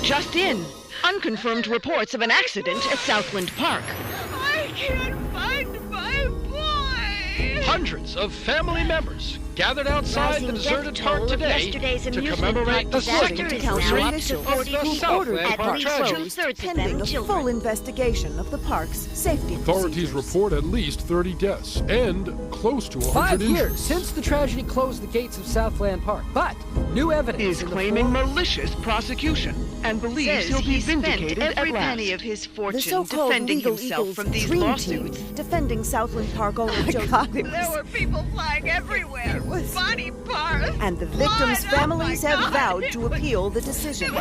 Just in, unconfirmed reports of an accident at Southland Park. I can't find my boy! Hundreds of family members gathered outside the deserted park today to commemorate the second anniversary of the Southland Park tragedy. Pending a full investigation of the park's safety Authorities procedures. report at least 30 deaths and close to 100 5 years injuries. since the tragedy closed the gates of Southland Park, but new evidence Is in the claiming form- malicious prosecution and believes he'll be vindicated at every last. penny of his The fortune so-called defending legal himself Eagles from these dream lawsuits. team defending Southland Park owner Joseph. There were people flying everywhere. Body parts. And the victims' blood. families Oh my have God. vowed to appeal the decision.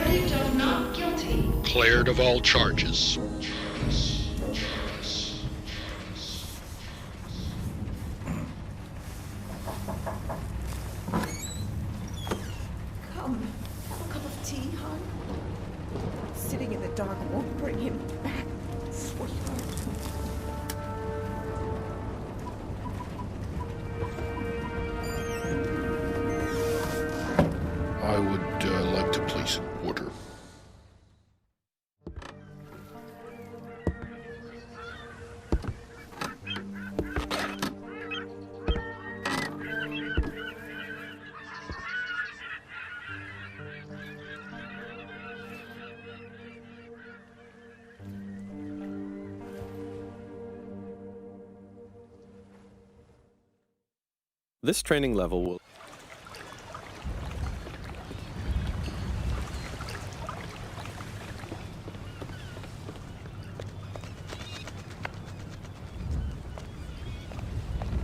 Not guilty. Cleared of all charges. Come, a cup of tea, hon? Sitting in the dark won't bring him back, sweetheart. I would like to place an order. This training level will...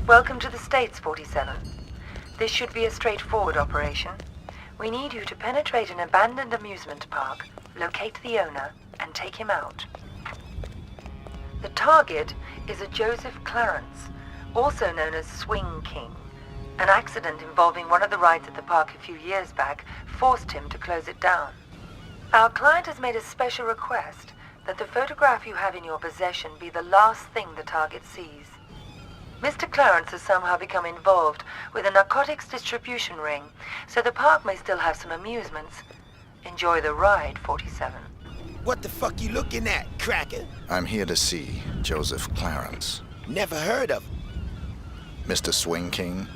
Welcome to the States, 47. This should be a straightforward operation. We need you to penetrate an abandoned amusement park, locate the owner, and take him out. The target is a Joseph Clarence, also known as Swing King. An accident involving one of the rides at the park a few years back forced him to close it down. Our client has made a special request that the photograph you have in your possession be the last thing the target sees. Mr. Clarence has somehow become involved with a narcotics distribution ring, so the park may still have some amusements. Enjoy the ride, 47. What the fuck you looking at, cracker? I'm here to see Joseph Clarence. Never heard of him. Mr. Swing King?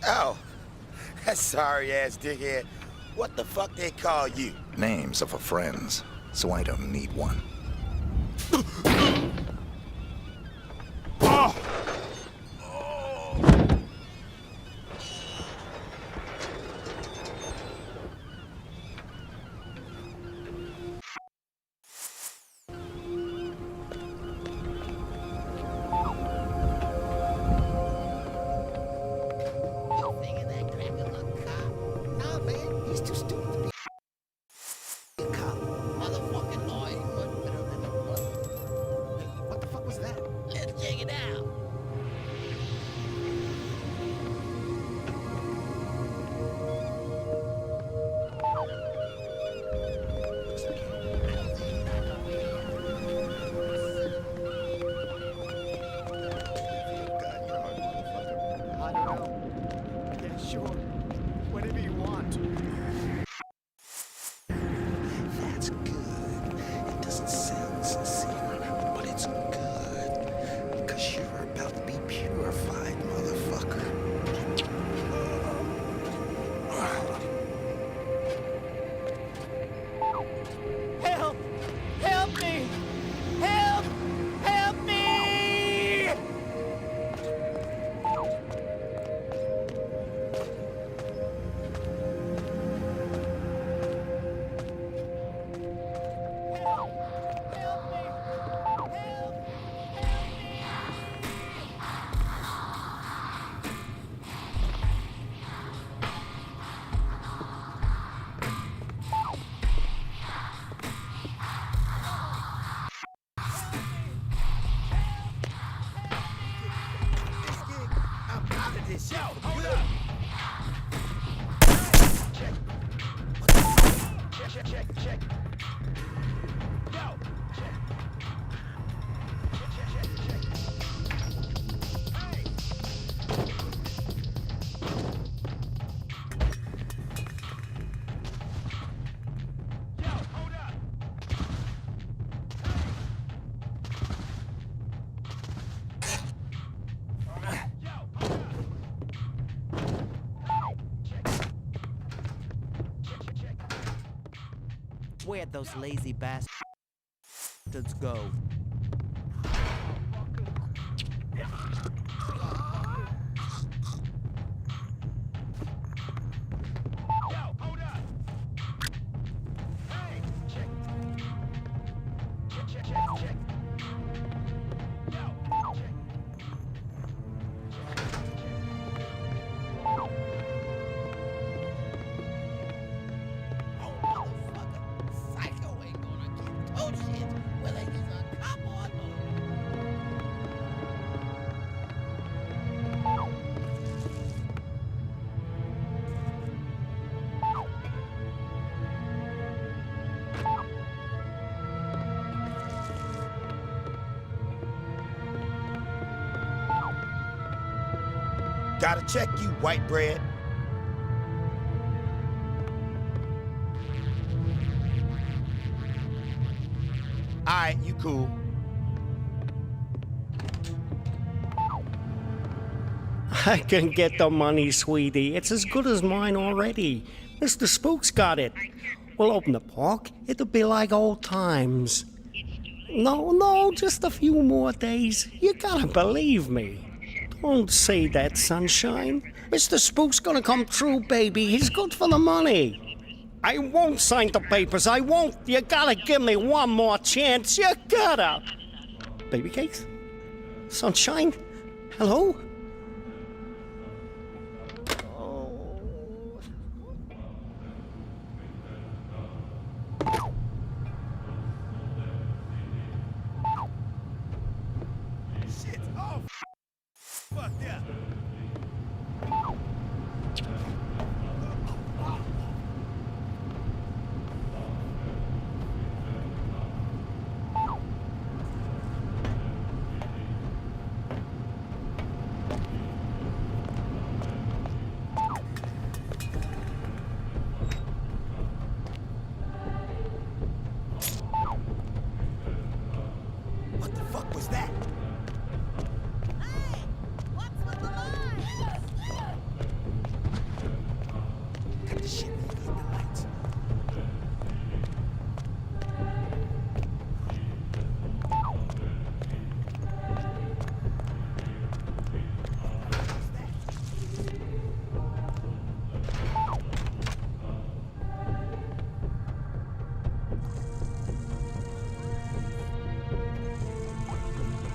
Oh, that sorry-ass dickhead. What the fuck they call you? Names are for friends, so I don't need one. Oh! Where'd those lazy bastards go? Gotta check you, white bread. Alright, you cool. I can get the money, sweetie. It's as good as mine already. Mr. Spook's got it. We'll open the park. It'll be like old times. No, just a few more days. You gotta believe me. Don't say that, sunshine. Mr. Spook's gonna come through, baby. He's good for the money. I won't sign the papers. I won't. You gotta give me one more chance. You gotta. Baby cakes? Sunshine? Hello? What the fuck was that? Hey, what's with the lights? Cut the shit when you hit the lights.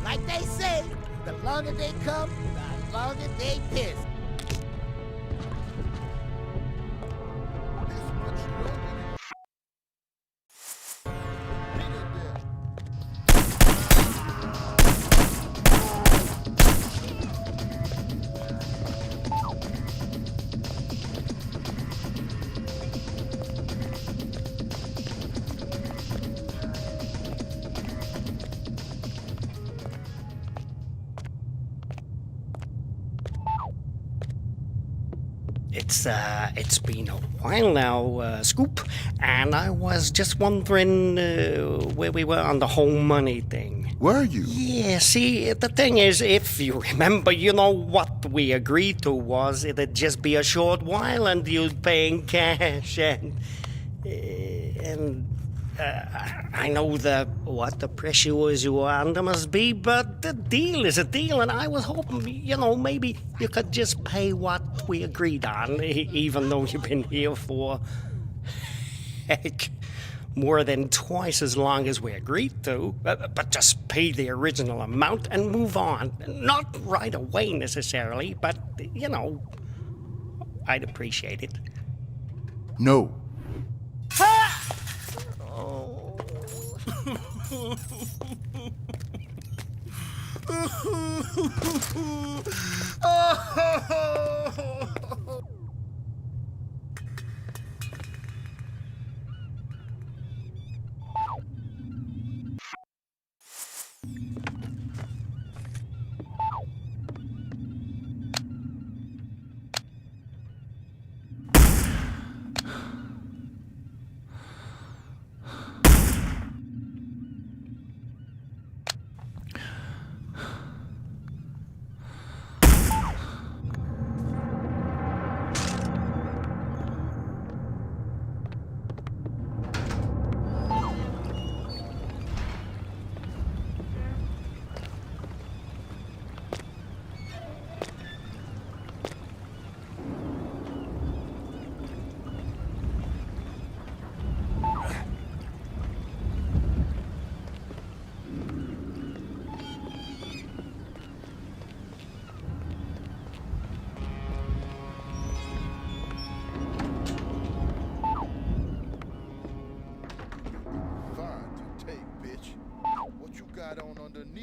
Like they say, the longer they come, the longer they piss. It's been a while now, Scoop, and I was just wondering where we were on the whole money thing. Were you? Yeah, see, the thing is, if you remember, you know what we agreed to was it'd just be a short while and you'd pay in cash, and I know the pressures you were under must be, but the deal is a deal, and I was hoping, maybe you could just pay what we agreed on, even though you've been here for, heck, more than twice as long as we agreed to. But just pay the original amount and move on. Not right away necessarily, but, I'd appreciate it. No.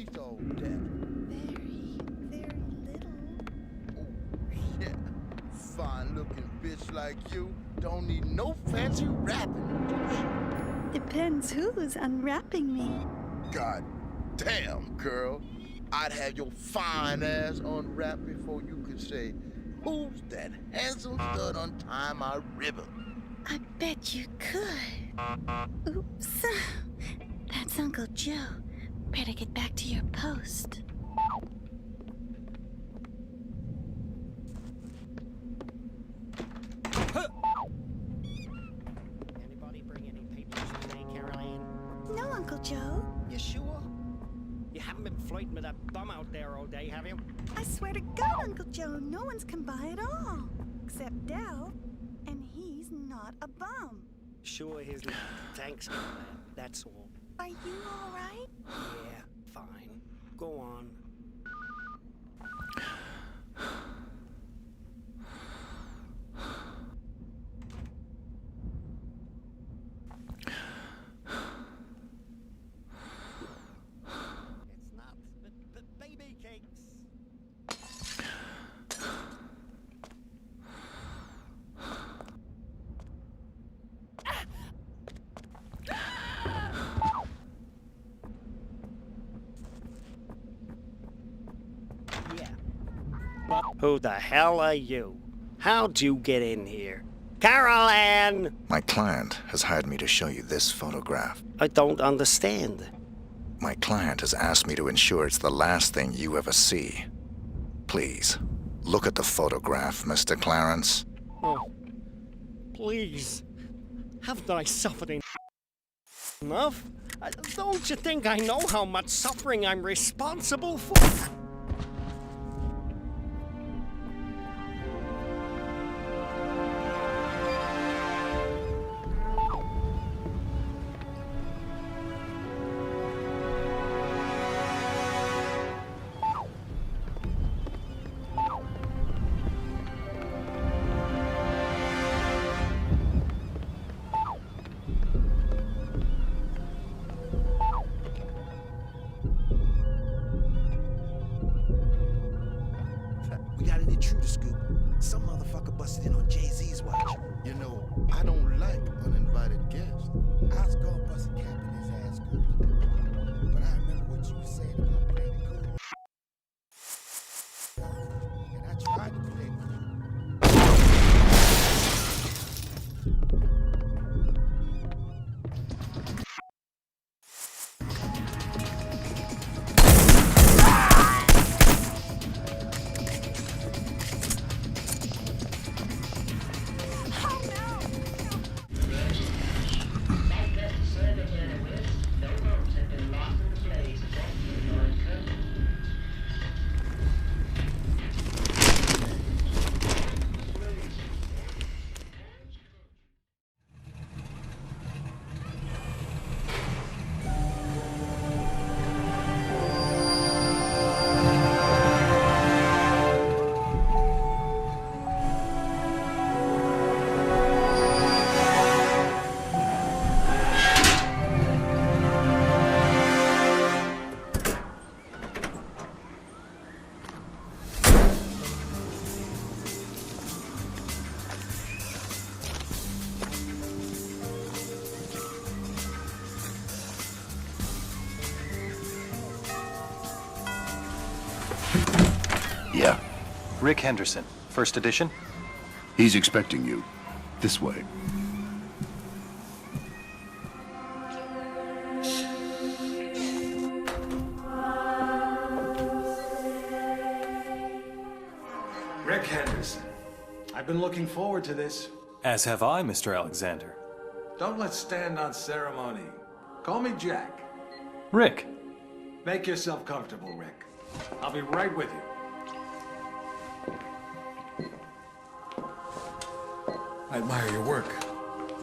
teeth all that? Very, very little. Oh, shit. Fine-looking bitch like you don't need no fancy wrapping. Depends who's unwrapping me. God damn, girl. I'd have your fine ass unwrapped before you could say, who's that handsome stud untie my ribbon? I bet you could. Oops. That's Uncle Joe. Better get back to your post. Anybody bring any papers today, Caroline? No, Uncle Joe. You sure? You haven't been flirting with that bum out there all day, have you? I swear to God, Uncle Joe, no one's come by at all. Except Dell. And he's not a bum. Sure, his thanks, Caroline. That's all. Are you all right? Yeah, fine. Go on. It's not baby cakes. Yeah. But who the hell are you? How'd you get in here? Caroline! My client has hired me to show you this photograph. I don't understand. My client has asked me to ensure it's the last thing you ever see. Please, look at the photograph, Mr. Clarence. Oh, please. Haven't I suffered enough? Don't you think I know how much suffering I'm responsible for? We got an intruder scoop. Some motherfucker busted in on Jay-Z's watch. You know, I don't like uninvited guests. I was gonna bust a cap in his ass, Goose. But I remember what you were saying about playing it cool. And I tried to play it cool. Yeah. Rick Henderson, first edition. He's expecting you. This way. Rick Henderson. I've been looking forward to this. As have I, Mr. Alexander. Don't let's stand on ceremony. Call me Jack. Rick. Make yourself comfortable, Rick. I'll be right with you. I admire your work.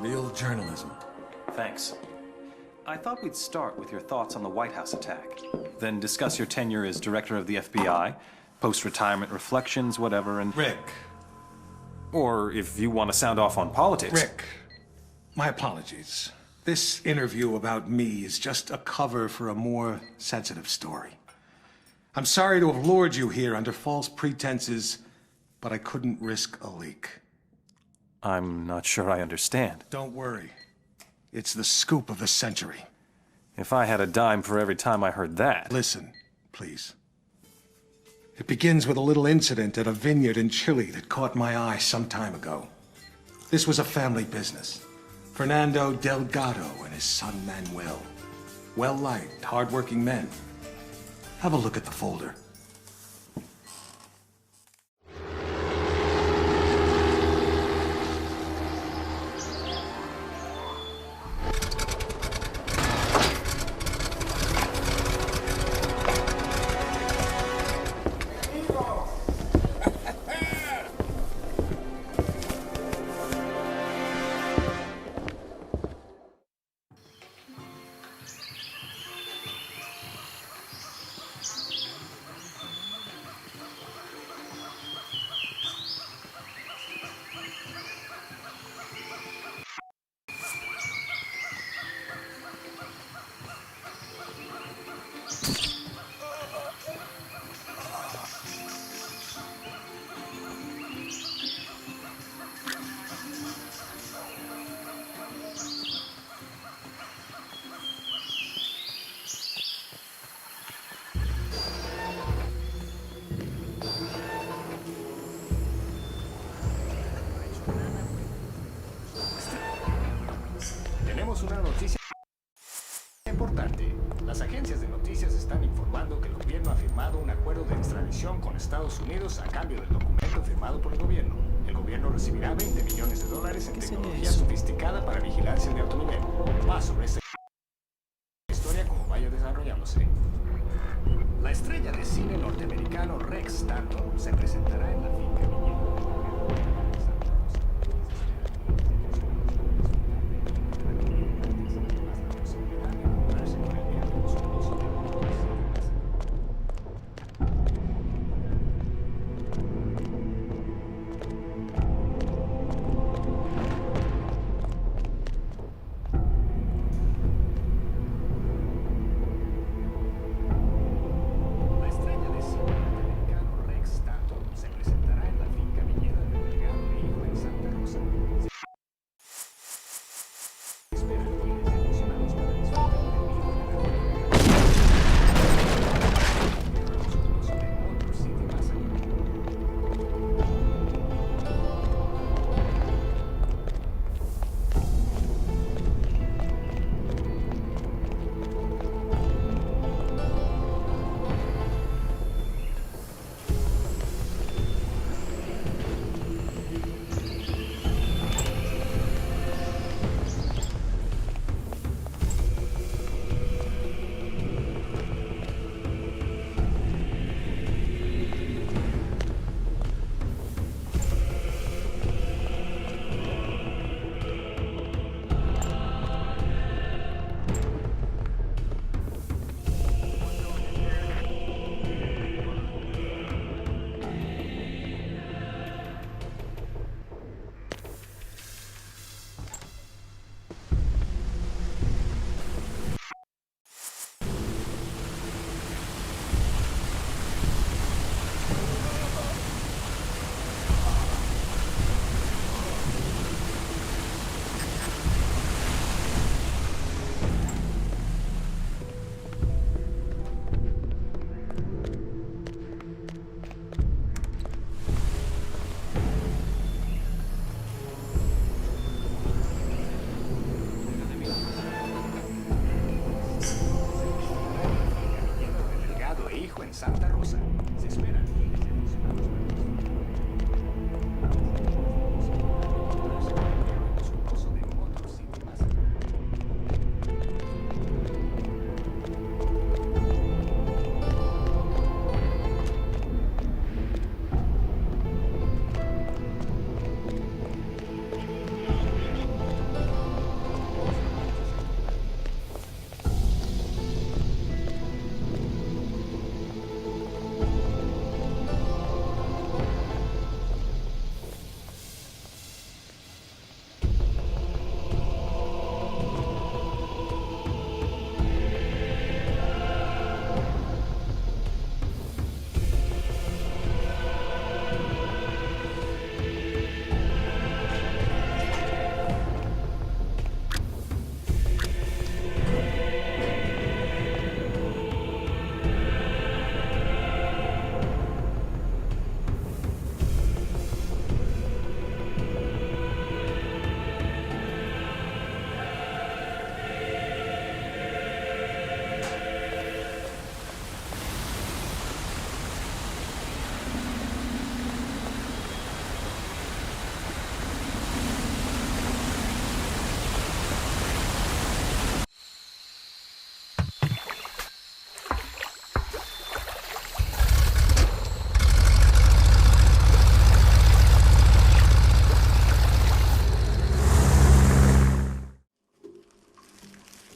Real journalism. Thanks. I thought we'd start with your thoughts on the White House attack, then discuss your tenure as director of the FBI, post-retirement reflections, whatever, and... Rick. Or if you want to sound off on politics... Rick, my apologies. This interview about me is just a cover for a more sensitive story. I'm sorry to have lured you here under false pretenses, but I couldn't risk a leak. I'm not sure I understand. Don't worry. It's the scoop of the century. If I had a dime for every time I heard that. Listen, please. It begins with a little incident at a vineyard in Chile that caught my eye some time ago. This was a family business. Fernando Delgado and his son Manuel. Well-liked, hard-working men. Have a look at the folder. Una noticia importante. Las agencias de noticias están informando que el gobierno ha firmado un acuerdo de extradición con Estados Unidos a cambio del documento firmado por el gobierno. El gobierno recibirá $20 millones en tecnología sofisticada para vigilancia de alto nivel. Más sobre esta historia como vaya desarrollándose. La estrella de cine norteamericano Rick Stanton se presentará en la finca viñedo.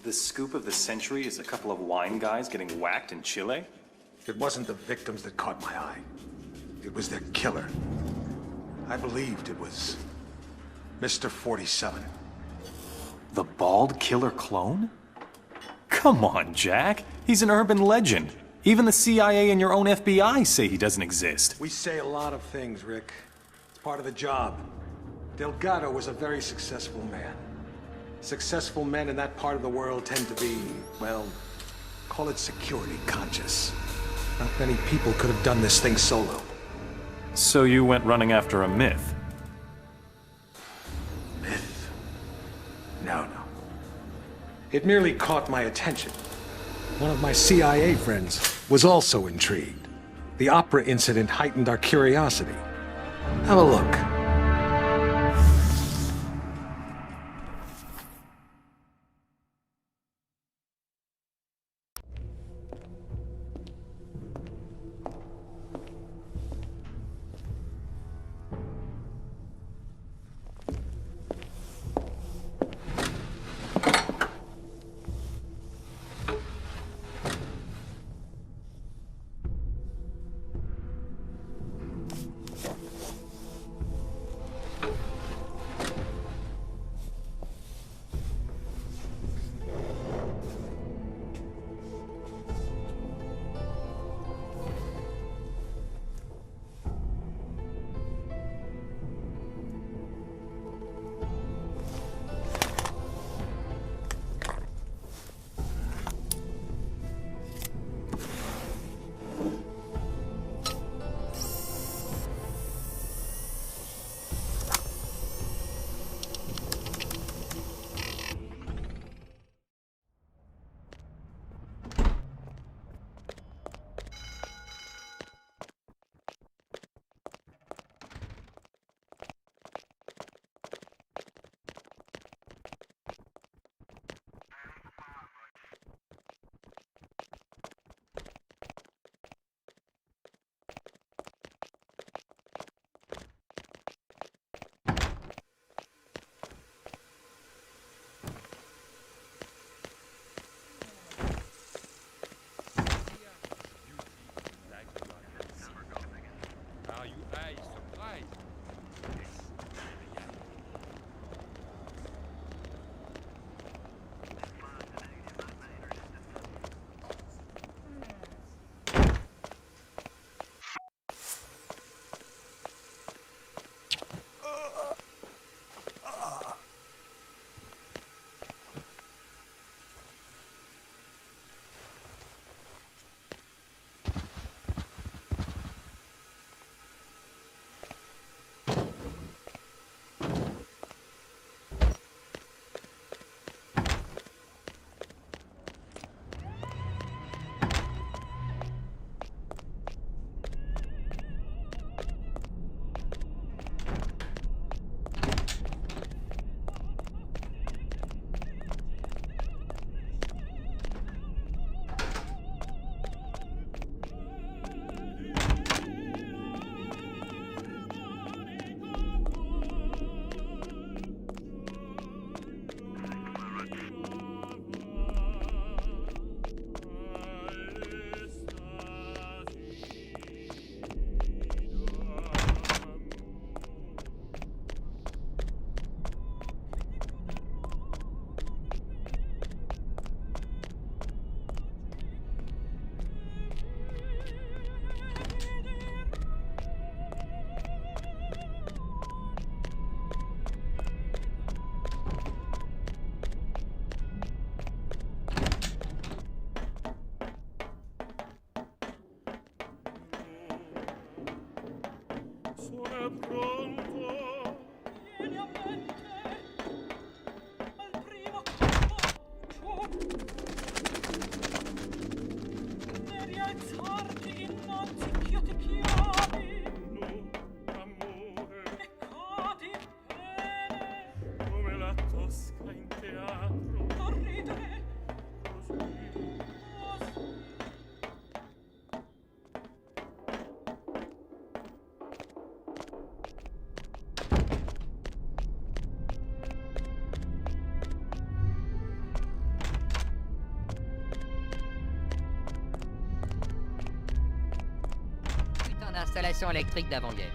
The scoop of the century is a couple of wine guys getting whacked in Chile? It wasn't the victims that caught my eye. It was their killer. I believed it was Mr. 47. The bald killer clone? Come on, Jack. He's an urban legend. Even the CIA and your own FBI say he doesn't exist. We say a lot of things, Rick. It's part of the job. Delgado was a very successful man. Successful men in that part of the world tend to be, well, call it security conscious. Not many people could have done this thing solo. So you went running after a myth? Myth? No. It merely caught my attention. One of my CIA friends was also intrigued. The opera incident heightened our curiosity. Have a look. installations électriques d'avant-guerre.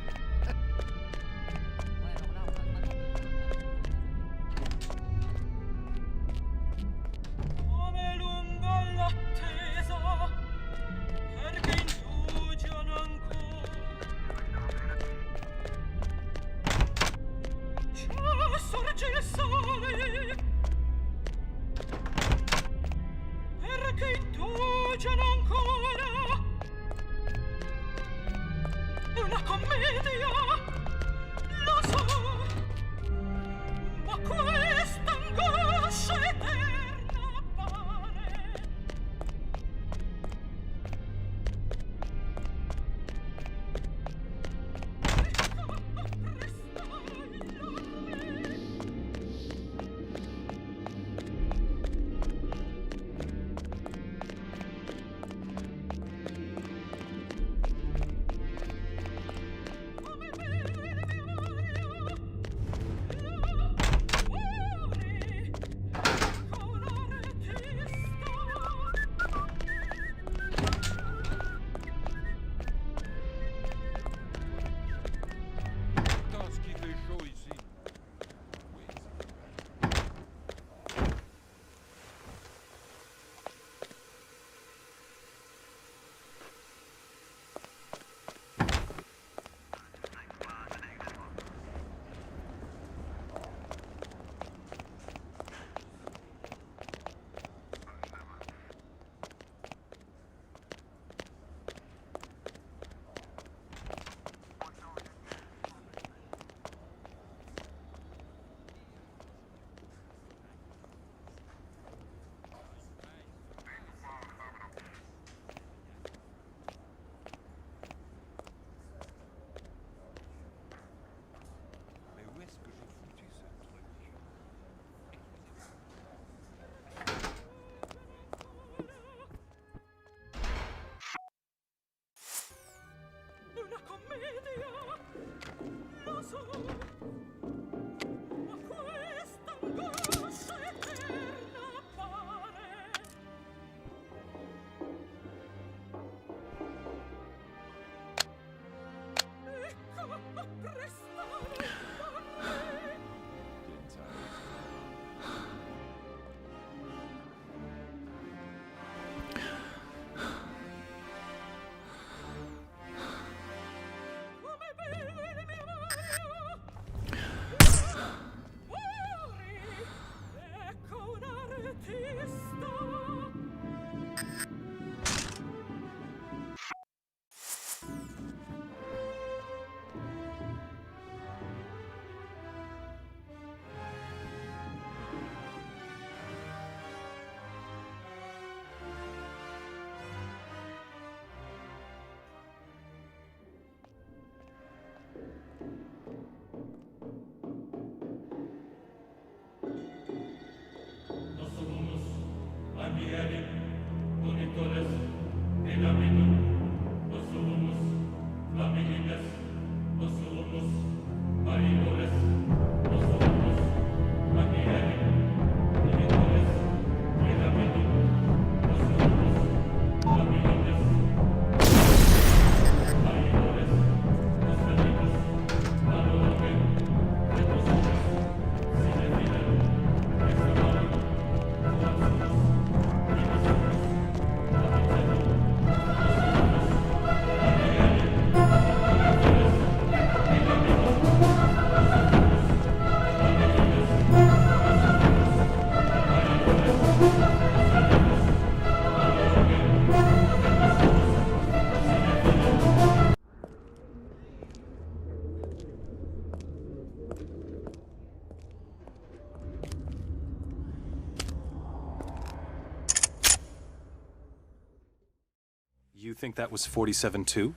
You think that was 47-2?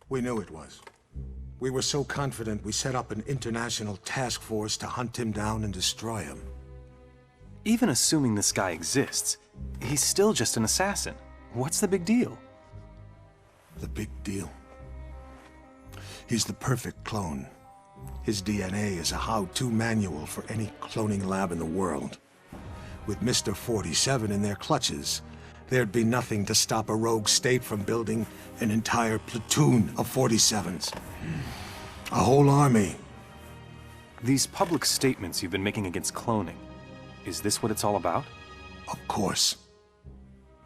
We knew it was. We were so confident we set up an international task force to hunt him down and destroy him. Even assuming this guy exists, he's still just an assassin. What's the big deal? The big deal? He's the perfect clone. His DNA is a how-to manual for any cloning lab in the world. With Mr. 47 in their clutches, there'd be nothing to stop a rogue state from building an entire platoon of 47s. A whole army. These public statements you've been making against cloning, is this what it's all about? Of course.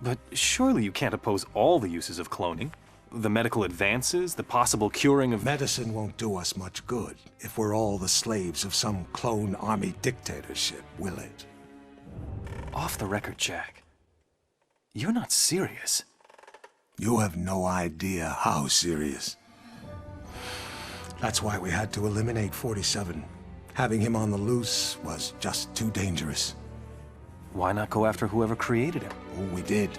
But surely you can't oppose all the uses of cloning? The medical advances, the possible curing of... Medicine won't do us much good if we're all the slaves of some clone army dictatorship, will it? Off the record, Jack. You're not serious. You have no idea how serious. That's why we had to eliminate 47. Having him on the loose was just too dangerous. Why not go after whoever created him? Oh, we did.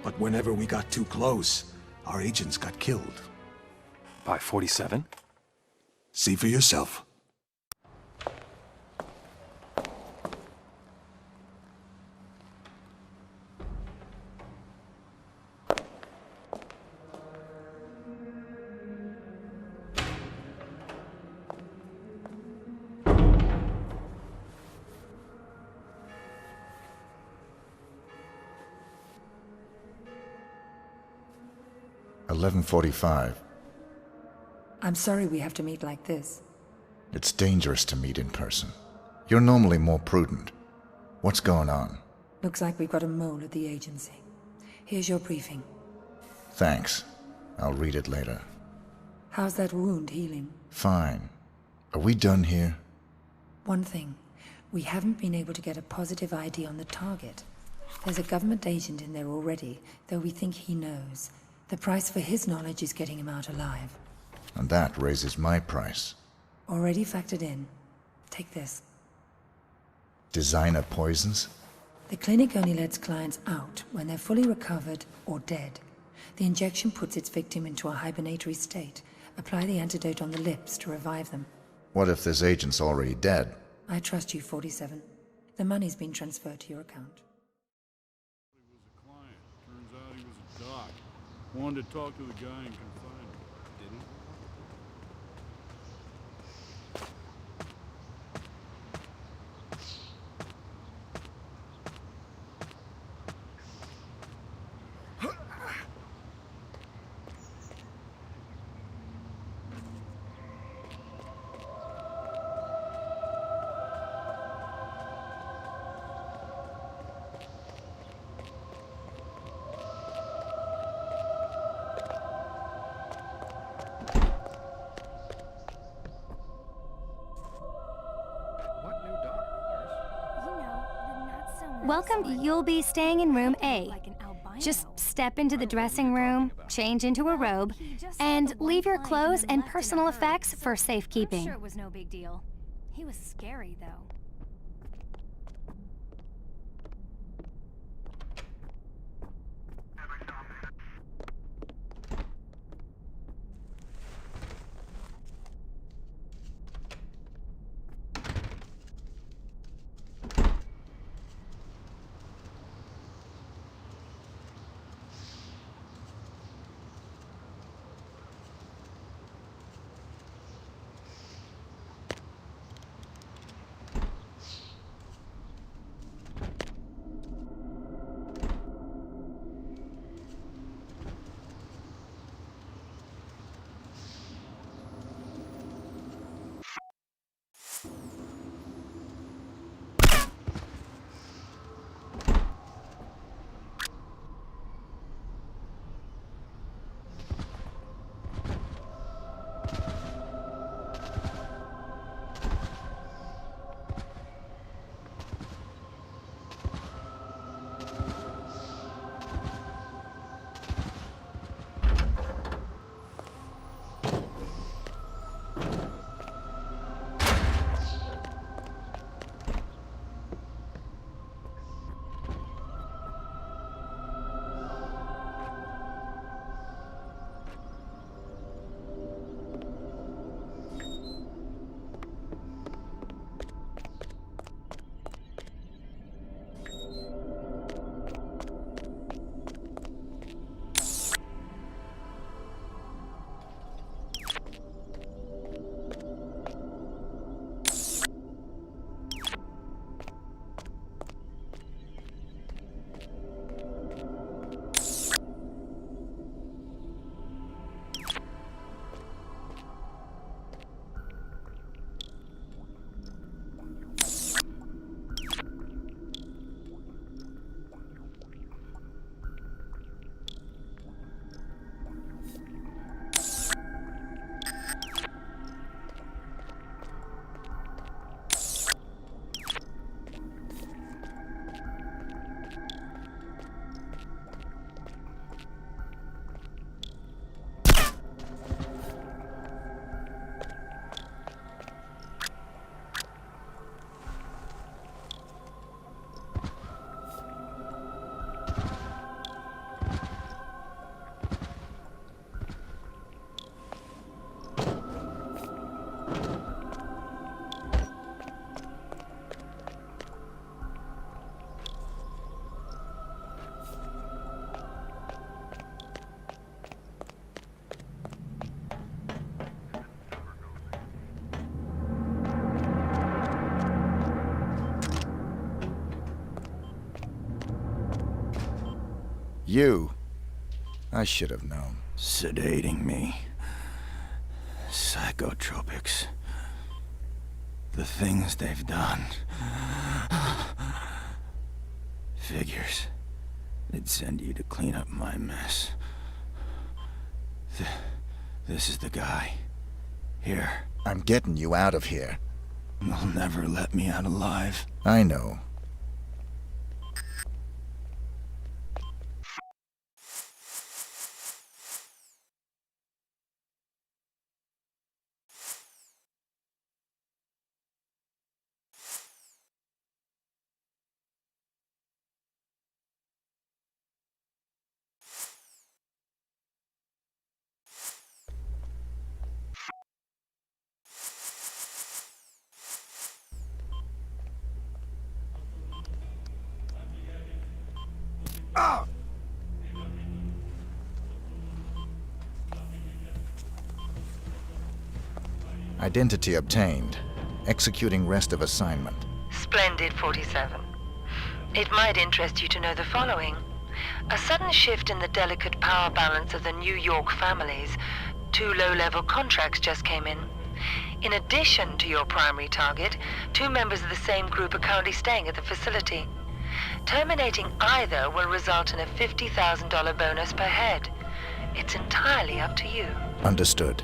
But whenever we got too close, our agents got killed. By 47? See for yourself. $11:45. I'm sorry we have to meet like this. It's dangerous to meet in person. You're normally more prudent. What's going on? Looks like we've got a mole at the agency. Here's your briefing. Thanks. I'll read it later. How's that wound healing? Fine. Are we done here? One thing. We haven't been able to get a positive ID on the target. There's a government agent in there already, though we think he knows. The price for his knowledge is getting him out alive. And that raises my price. Already factored in. Take this. Designer poisons? The clinic only lets clients out when they're fully recovered or dead. The injection puts its victim into a hibernatory state. Apply the antidote on the lips to revive them. What if this agent's already dead? I trust you, 47. The money's been transferred to your account. He was a client. Turns out he was a doc. Wanted to talk to the guy in confinement. Didn't? Welcome. You'll be staying in room A. Just step into the dressing room, change into a robe, and leave your clothes and personal effects for safekeeping. I'm sure it was no big deal. He was scary, though. You. I should have known. Sedating me. Psychotropics. The things they've done. Figures. They'd send you to clean up my mess. This is the guy. Here. I'm getting you out of here. They'll never let me out alive. I know. Identity obtained. Executing rest of assignment. Splendid, 47. It might interest you to know the following. A sudden shift in the delicate power balance of the New York families. 2 low-level contracts just came in. In addition to your primary target, 2 members of the same group are currently staying at the facility. Terminating either will result in a $50,000 bonus per head. It's entirely up to you. Understood.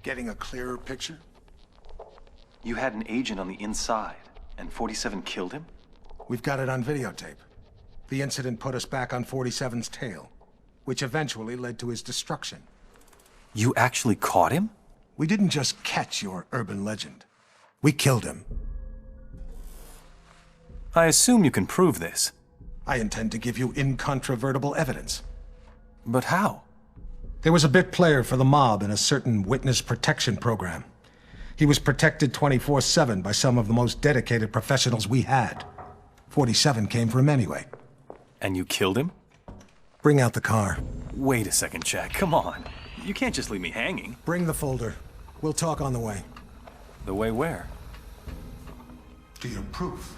Getting a clearer picture? You had an agent on the inside, and 47 killed him? We've got it on videotape. The incident put us back on 47's tail, which eventually led to his destruction. You actually caught him? We didn't just catch your urban legend. We killed him. I assume you can prove this. I intend to give you incontrovertible evidence. But how? There was a bit player for the mob in a certain witness protection program. He was protected 24/7 by some of the most dedicated professionals we had. 47 came for him anyway. And you killed him? Bring out the car. Wait a second, Jack. Come on. You can't just leave me hanging. Bring the folder. We'll talk on the way. The way where? To your proof.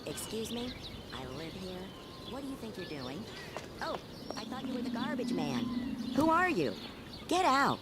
Excuse me? I live here. What do you think you're doing? Oh, I thought you were the garbage man. Who are you? Get out.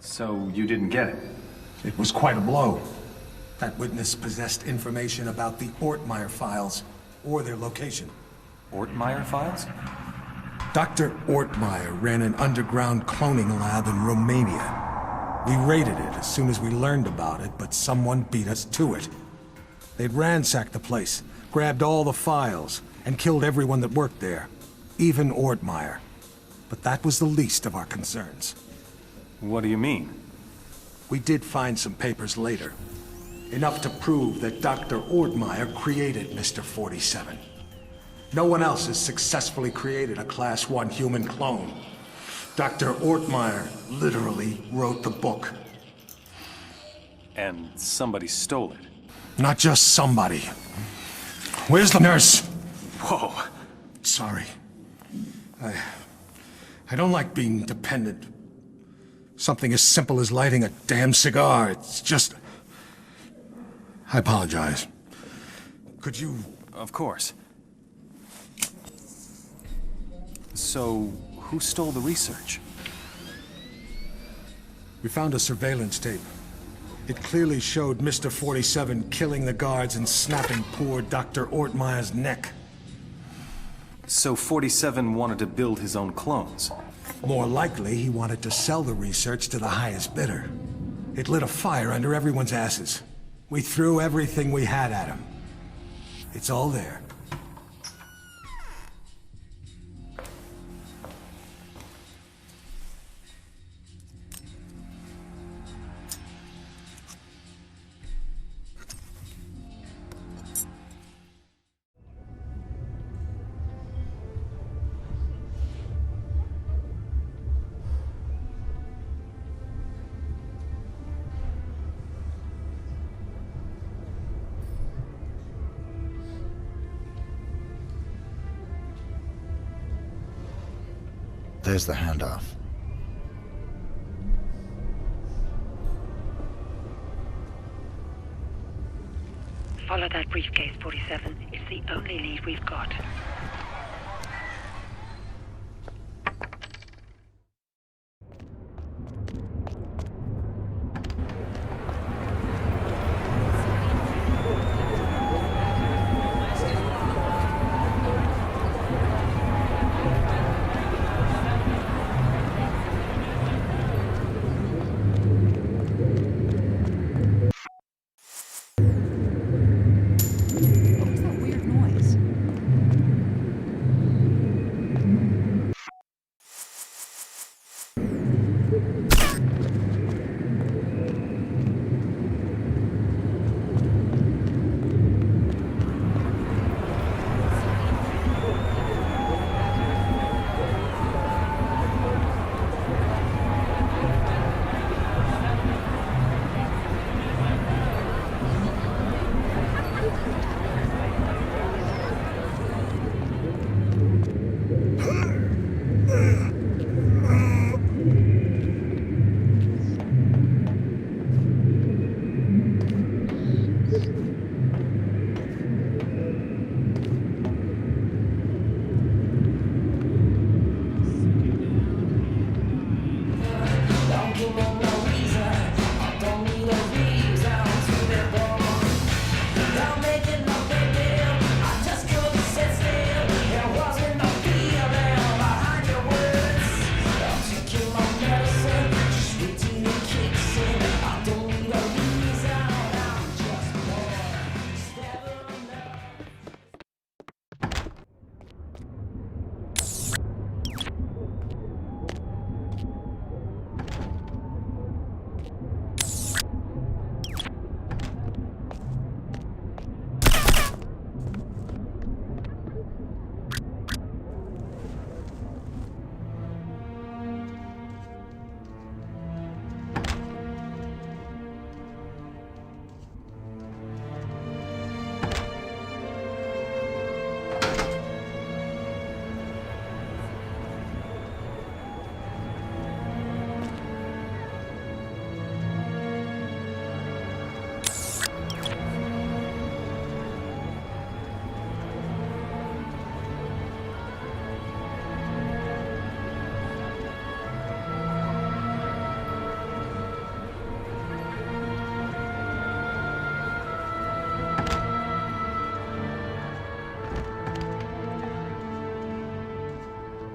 So you didn't get it? It was quite a blow. That witness possessed information about the Ort-Meyer files, or their location. Ort-Meyer files? Dr. Ort-Meyer ran an underground cloning lab in Romania. We raided it as soon as we learned about it, but someone beat us to it. They'd ransacked the place, grabbed all the files, and killed everyone that worked there, even Ort-Meyer. But that was the least of our concerns. What do you mean? We did find some papers later. Enough to prove that Dr. Ort-Meyer created Mr. 47. No one else has successfully created a Class 1 human clone. Dr. Ort-Meyer literally wrote the book. And somebody stole it? Not just somebody. Where's the nurse? Whoa. Sorry. I don't like being dependent. Something as simple as lighting a damn cigar, it's just... I apologize. Could you... Of course. So, who stole the research? We found a surveillance tape. It clearly showed Mr. 47 killing the guards and snapping poor Dr. Ort-Meyer's neck. So 47 wanted to build his own clones? More likely, he wanted to sell the research to the highest bidder. It lit a fire under everyone's asses. We threw everything we had at him. It's all there. There's the handoff. Follow that briefcase, 47. It's the only lead we've got.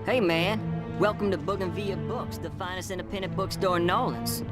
Hey, man. Welcome to Bougainvillea Books, the finest independent bookstore in Nolans.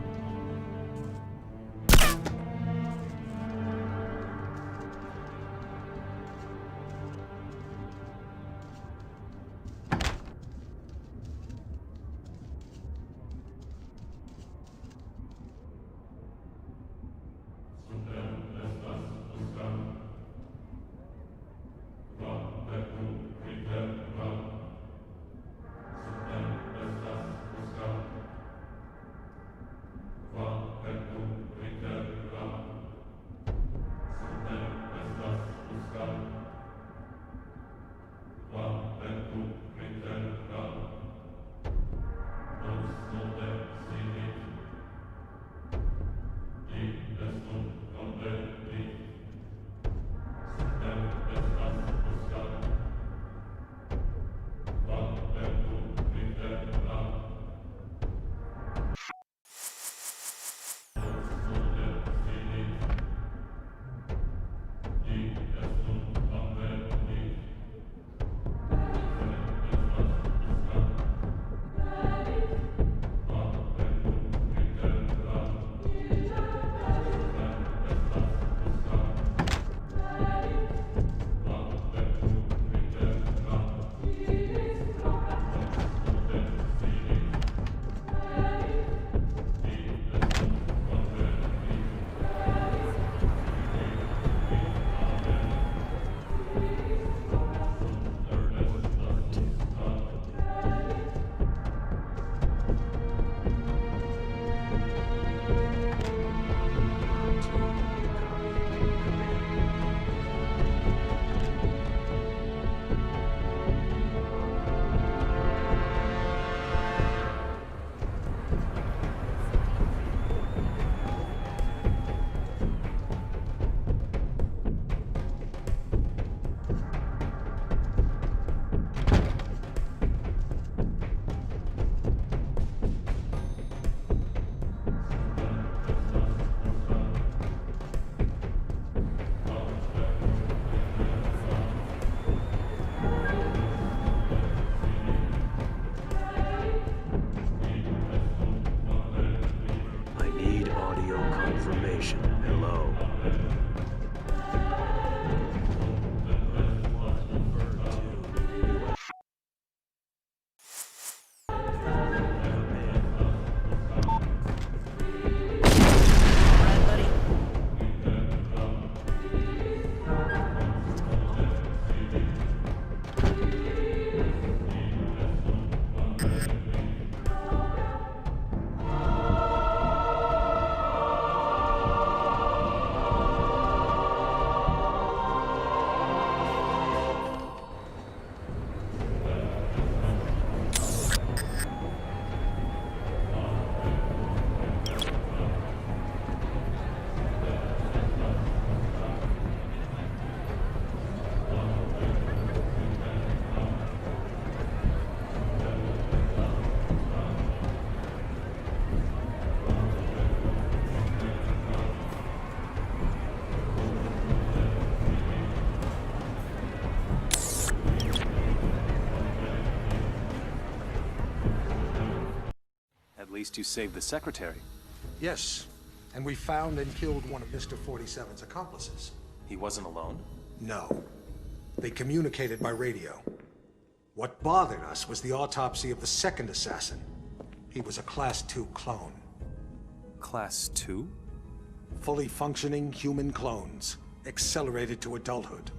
At least you saved the secretary. Yes, and we found and killed one of Mr. 47's accomplices. He wasn't alone? No. They communicated by radio. What bothered us was the autopsy of the second assassin. He was a Class II clone. Class 2? Fully functioning human clones, accelerated to adulthood.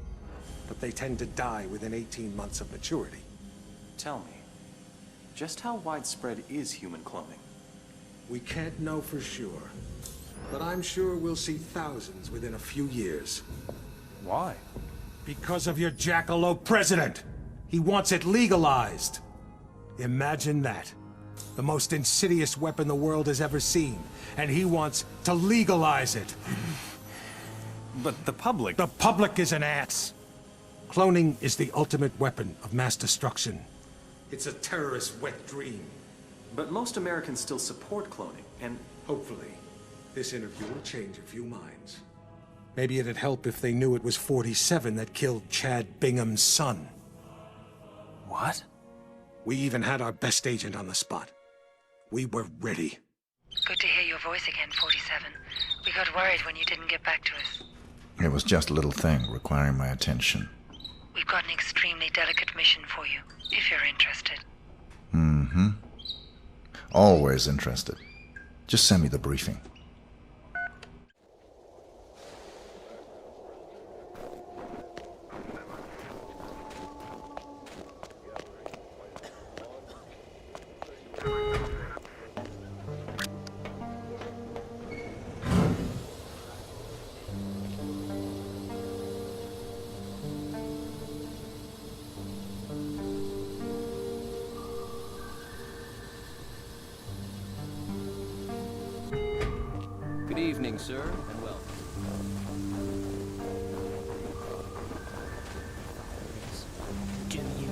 But they tend to die within 18 months of maturity. Tell me, just how widespread is human cloning? We can't know for sure, but I'm sure we'll see thousands within a few years. Why? Because of your jackalope president! He wants it legalized! Imagine that. The most insidious weapon the world has ever seen, and he wants to legalize it. But the public... The public is an ass. Cloning is the ultimate weapon of mass destruction. It's a terrorist's wet dream. But most Americans still support cloning, and... Hopefully, this interview will change a few minds. Maybe it'd help if they knew it was 47 that killed Chad Bingham's son. What? We even had our best agent on the spot. We were ready. Good to hear your voice again, 47. We got worried when you didn't get back to us. It was just a little thing requiring my attention. We've got an extremely delicate mission for you, if you're interested. Mm-hmm. Always interested. Just send me the briefing. Good evening, sir, and welcome. Do you?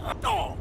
Oh!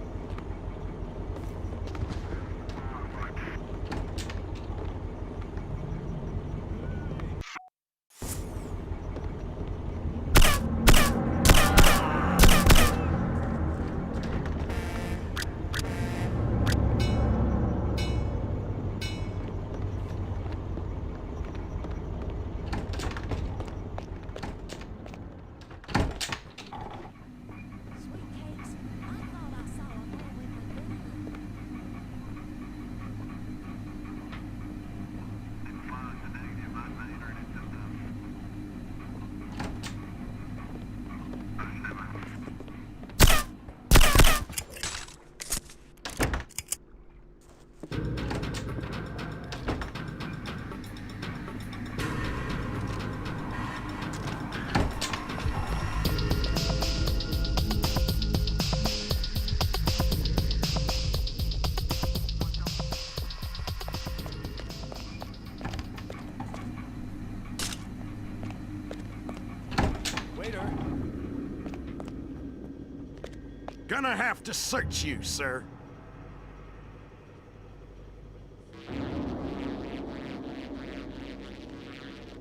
Gonna have to search you, sir.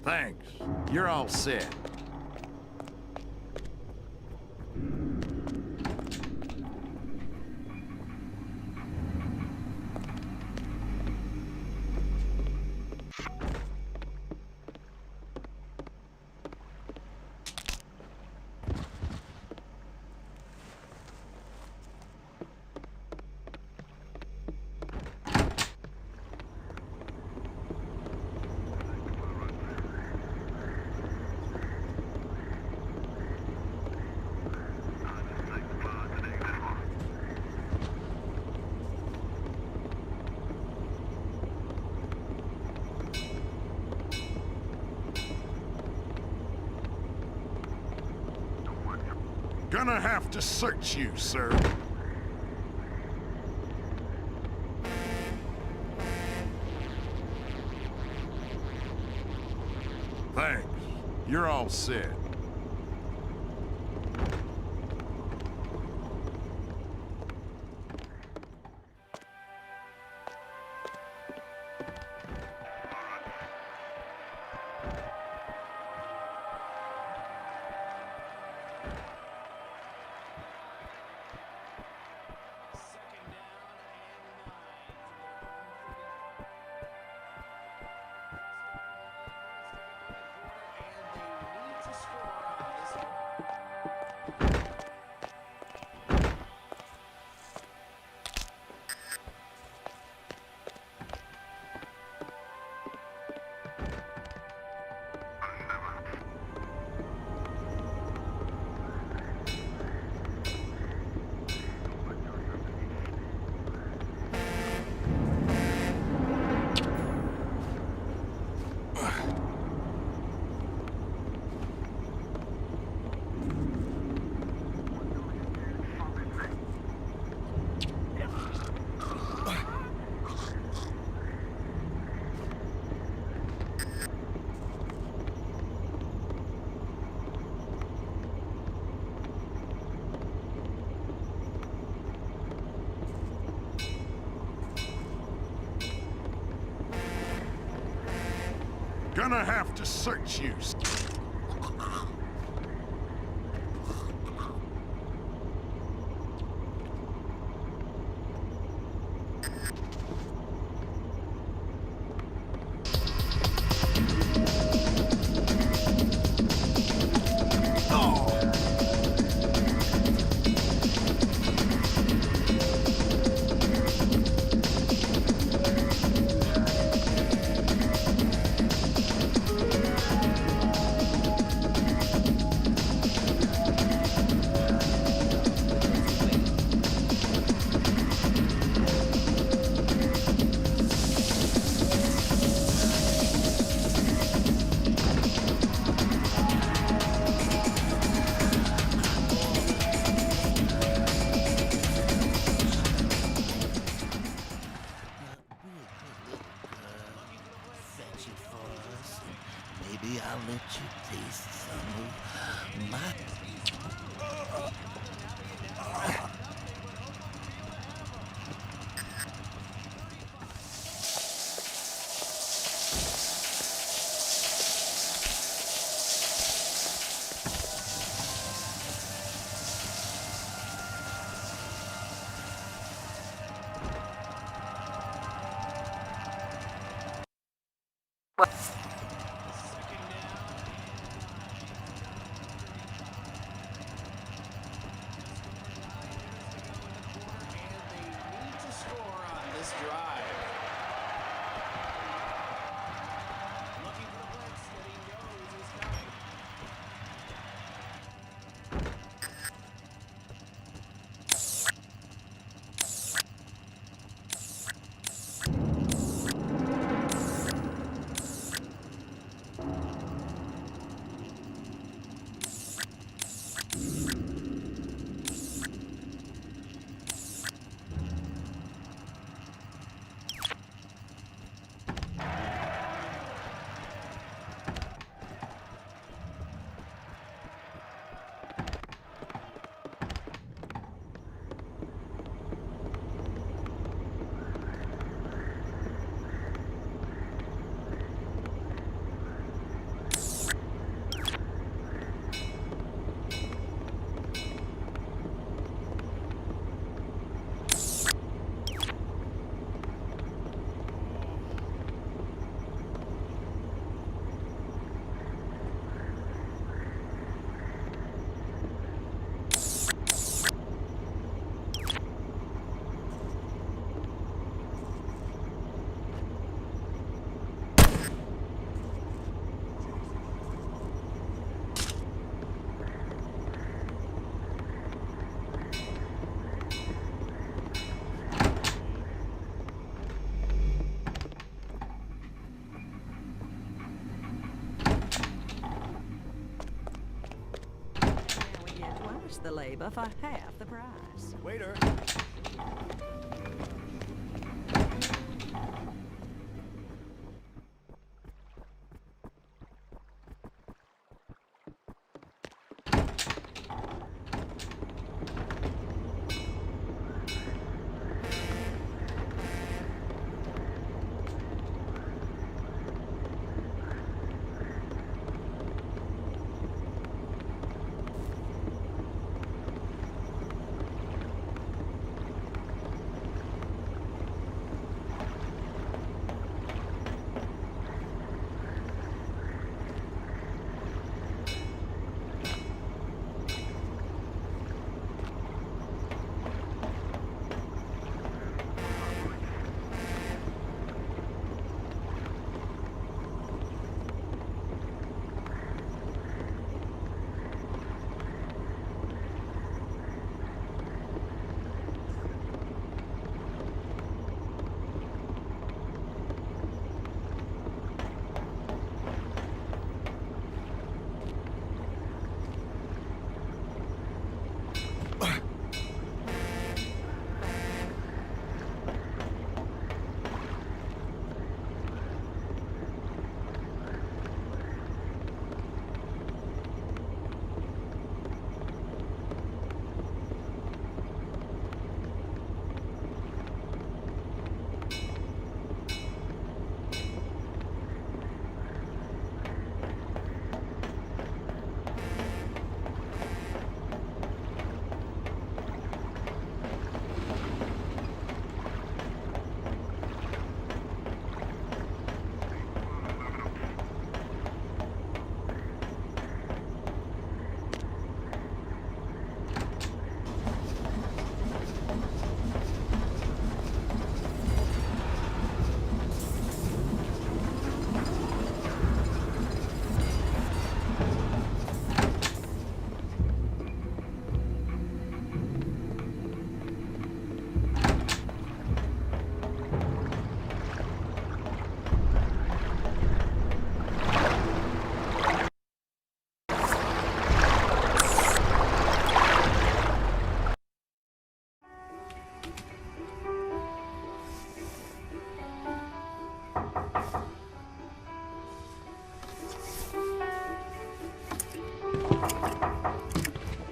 Thanks. You're all set. Gonna have to search you, sir. Thanks. You're all set. Gonna have to search you. twice the labor for half the price. Waiter.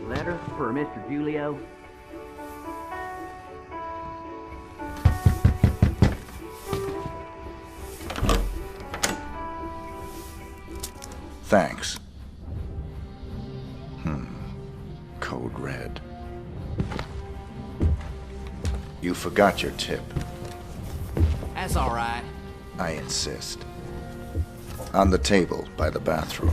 Letter for Mr. Julio. Thanks. Code red. You forgot your tip. That's all right. I insist. On the table by the bathroom.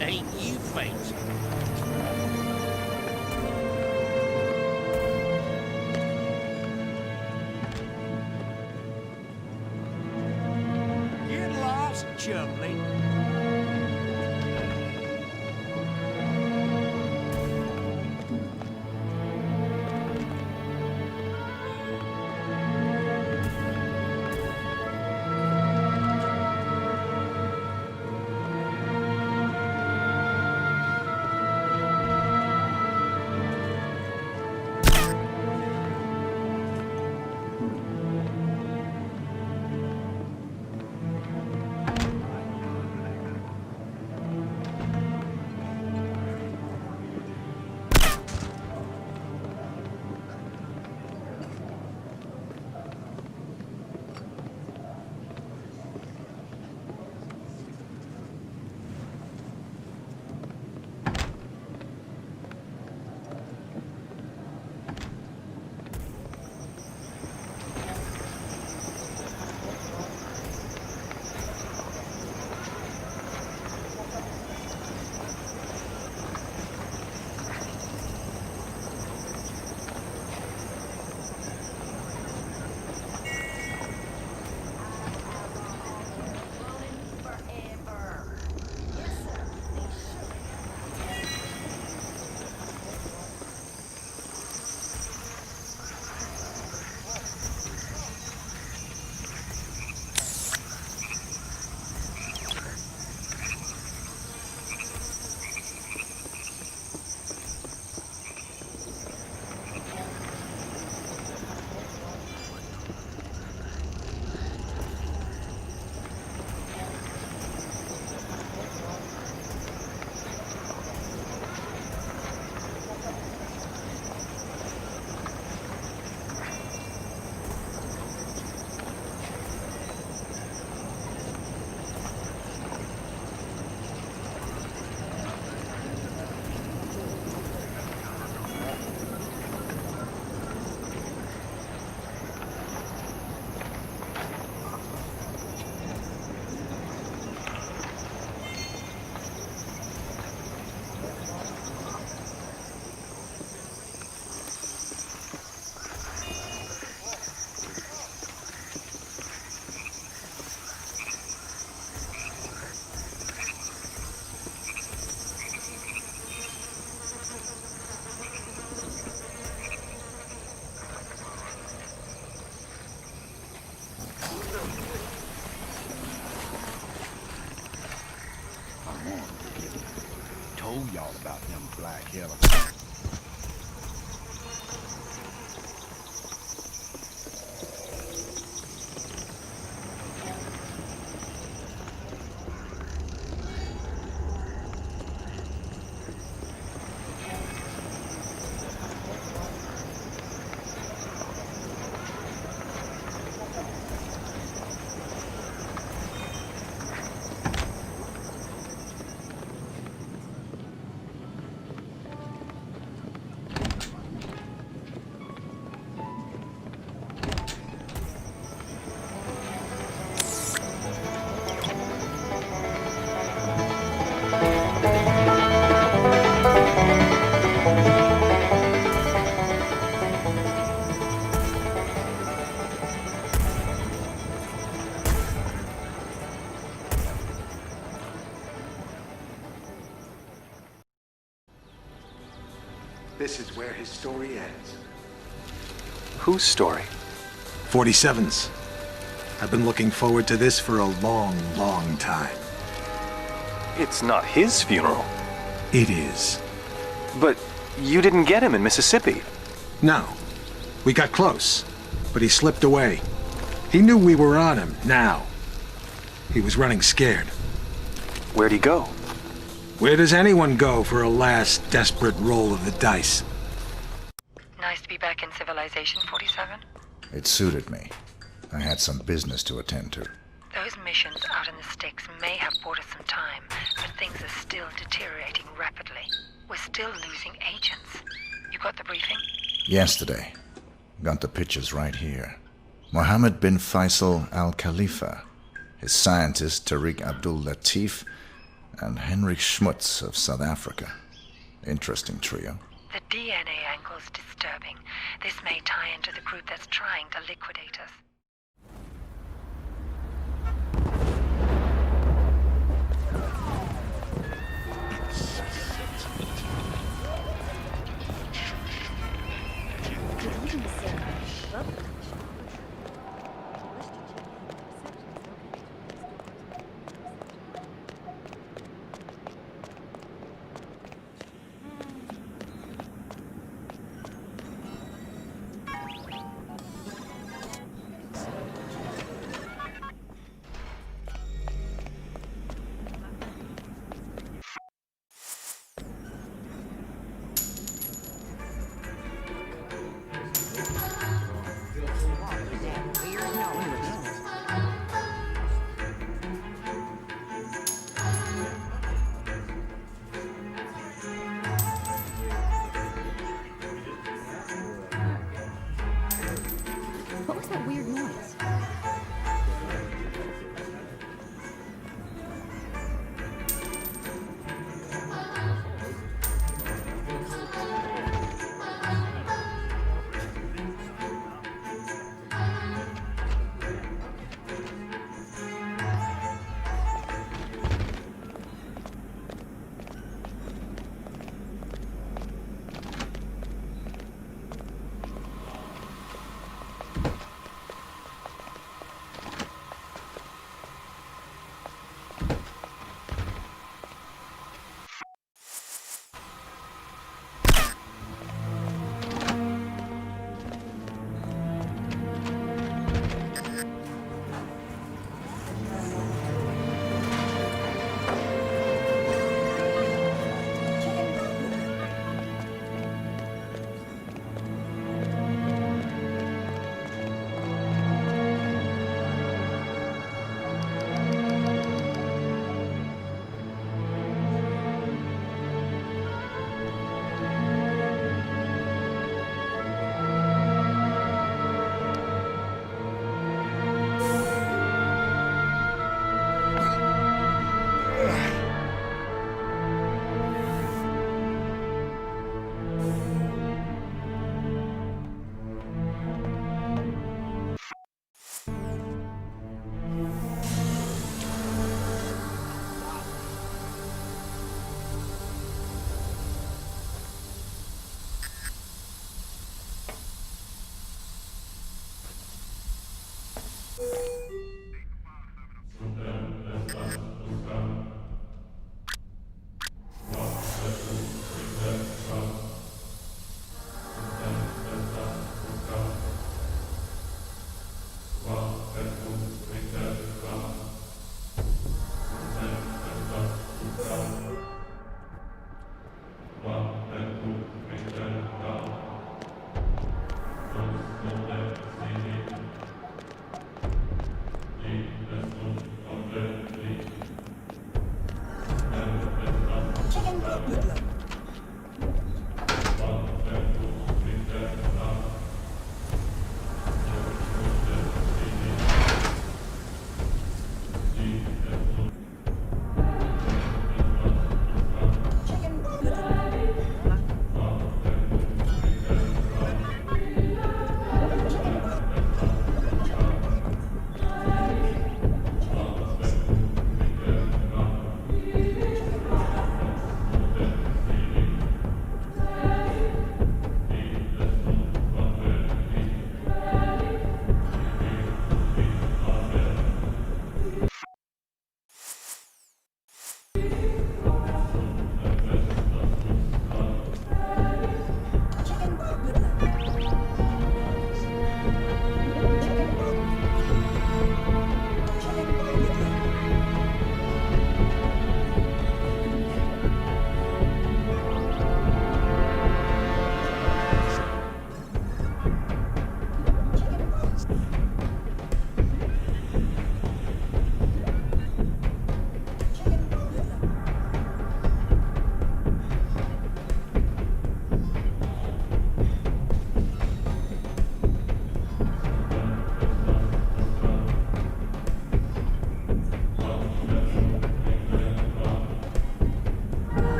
Ain't you fancy? Get lost, Chubbly. told y'all about them black helicopters. This is where his story ends. Whose story? 47's. I've been looking forward to this for a long, long time. It's not his funeral. It is. But you didn't get him in Mississippi. No. We got close, but he slipped away. He knew we were on him, now. He was running scared. Where'd he go? Where does anyone go for a last desperate roll of the dice? Nice to be back in civilization, 47. It suited me. I had some business to attend to. Those missions out in the sticks may have bought us some time, but things are still deteriorating rapidly. We're still losing agents. You got the briefing? Yesterday. Got the pictures right here. Mohammed bin Faisal Al Khalifa, his scientist Tariq Abdul Latif, and Henrik Schmutz of South Africa. Interesting trio. The DNA angle's disturbing. This may tie into the group that's trying to liquidate us.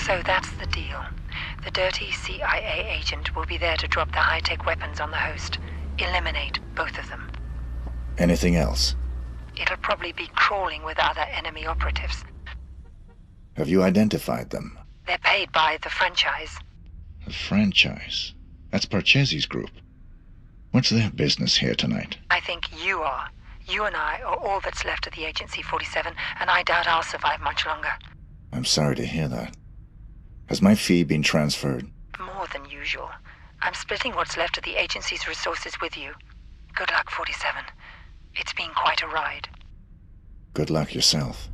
So that's the deal. The dirty CIA agent will be there to drop the high-tech weapons on the host. Eliminate both of them. Anything else? It'll probably be crawling with other enemy operatives. Have you identified them? They're paid by the franchise. The franchise? That's Parcheesi's group. What's their business here tonight? I think you are. You and I are all that's left of the Agency 47, and I doubt I'll survive much longer. I'm sorry to hear that. Has my fee been transferred? More than usual. I'm splitting what's left of the agency's resources with you. Good luck, 47. It's been quite a ride. Good luck yourself.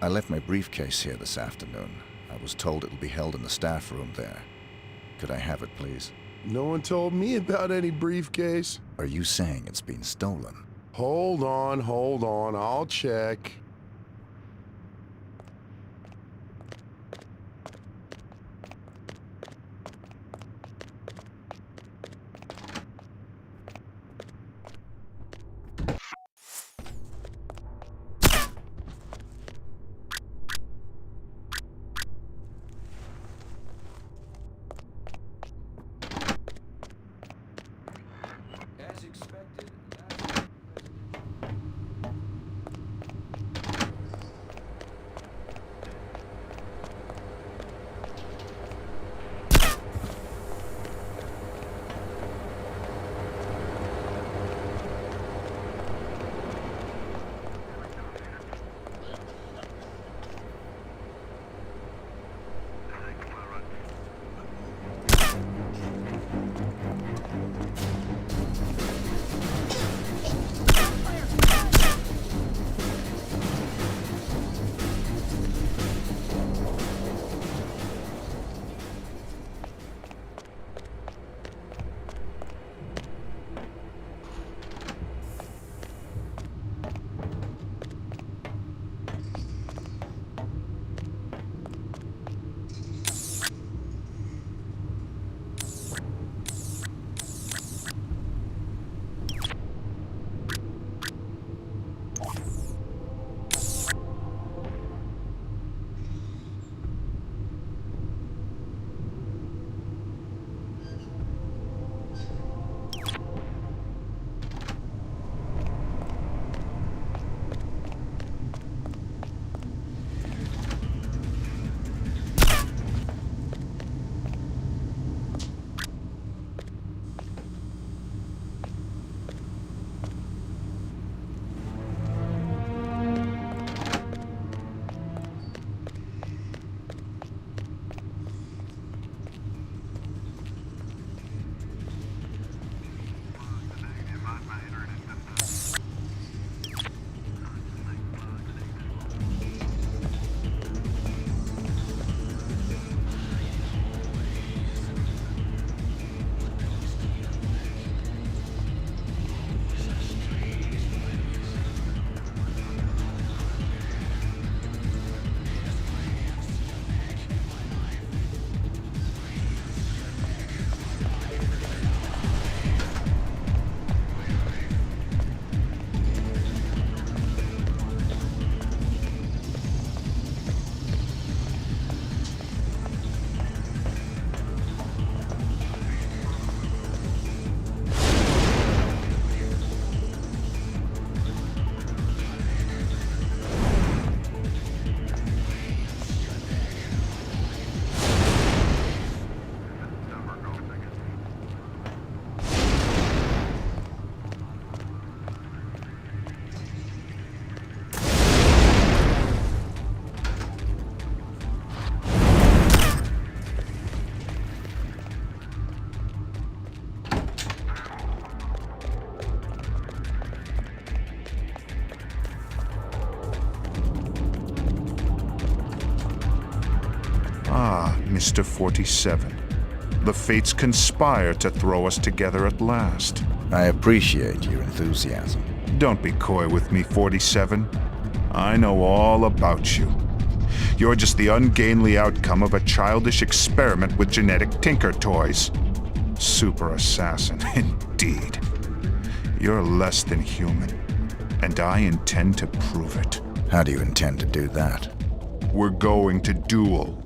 I left my briefcase here this afternoon. I was told it'll be held in the staff room there. Could I have it, please? No one told me about any briefcase. Are you saying it's been stolen? Hold on, I'll check. As expected, Mr. 47. The fates conspire to throw us together at last. I appreciate your enthusiasm. Don't be coy with me, 47. I know all about you. You're just the ungainly outcome of a childish experiment with genetic tinker toys. Super assassin, indeed. You're less than human, and I intend to prove it. How do you intend to do that? We're going to duel.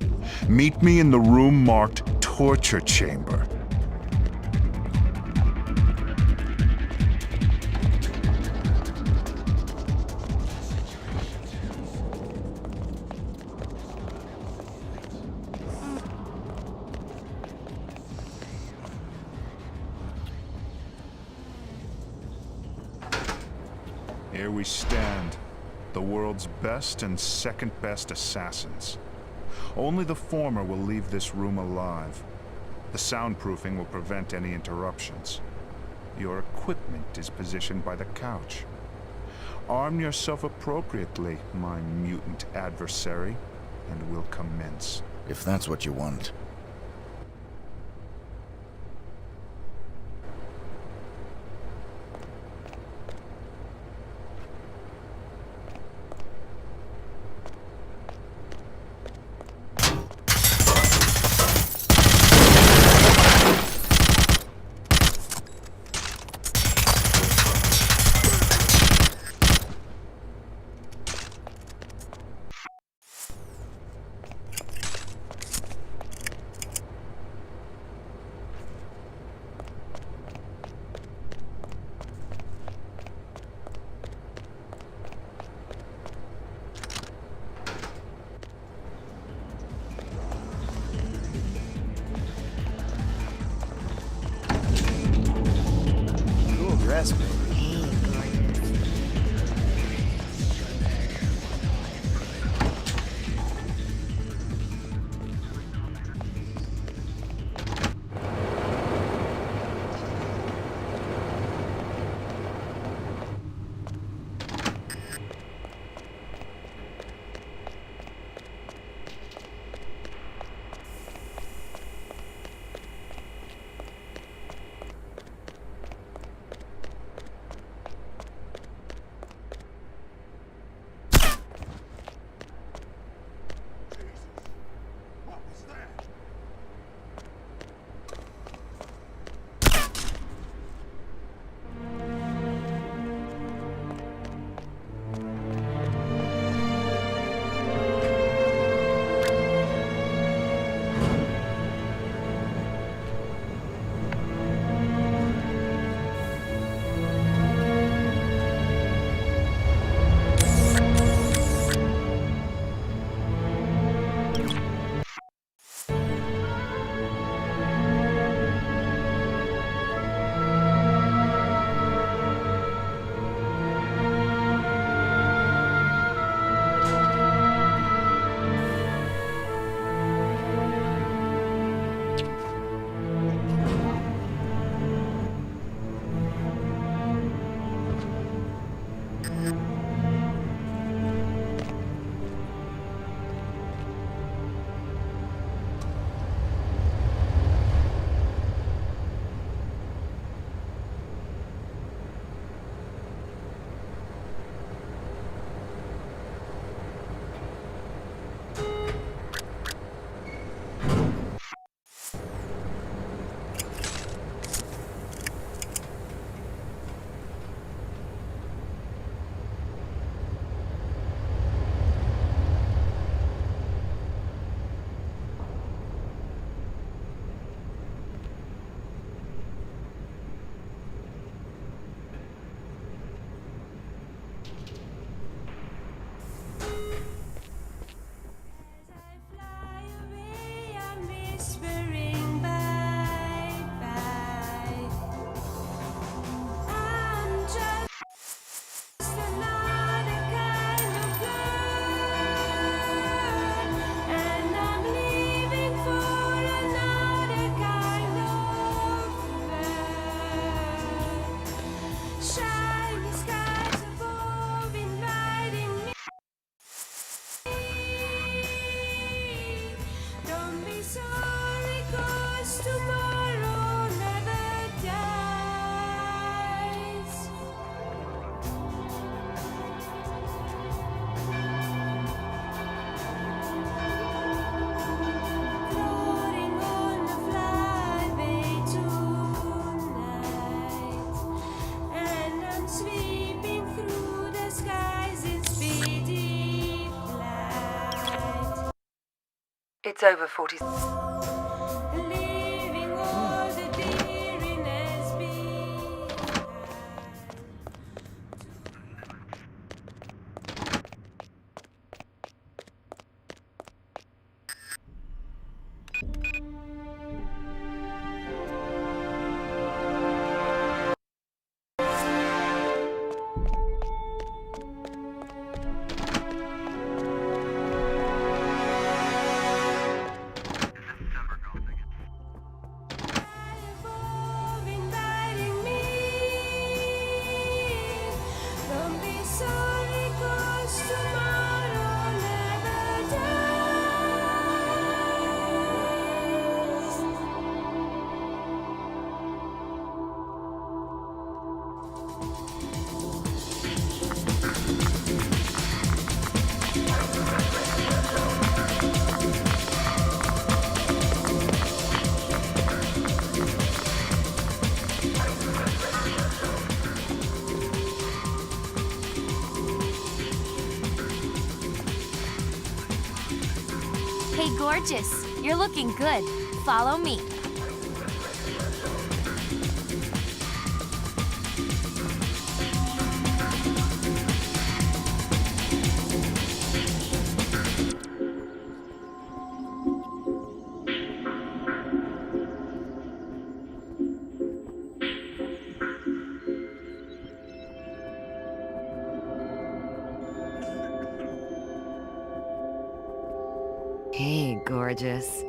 Meet me in the room marked Torture Chamber. Here we stand, the world's best and second best assassins. Only the former will leave this room alive. The soundproofing will prevent any interruptions. Your equipment is positioned by the couch. Arm yourself appropriately, my mutant adversary, and we'll commence. If that's what you want. It's over 40. Hey, gorgeous. You're looking good. Follow me. Hey, gorgeous.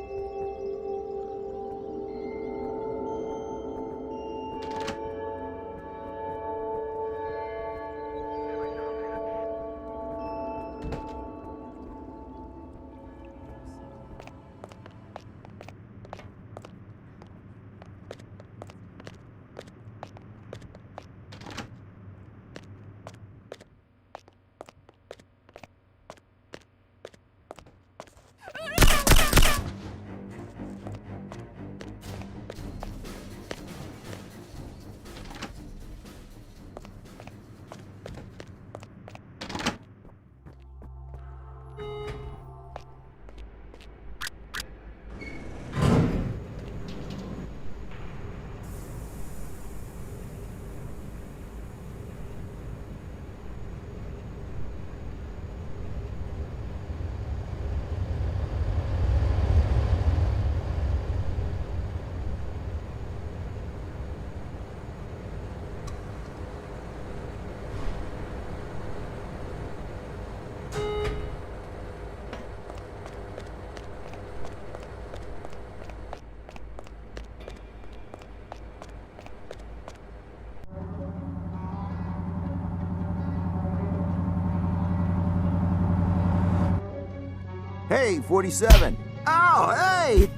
Hey, 47. Oh, hey!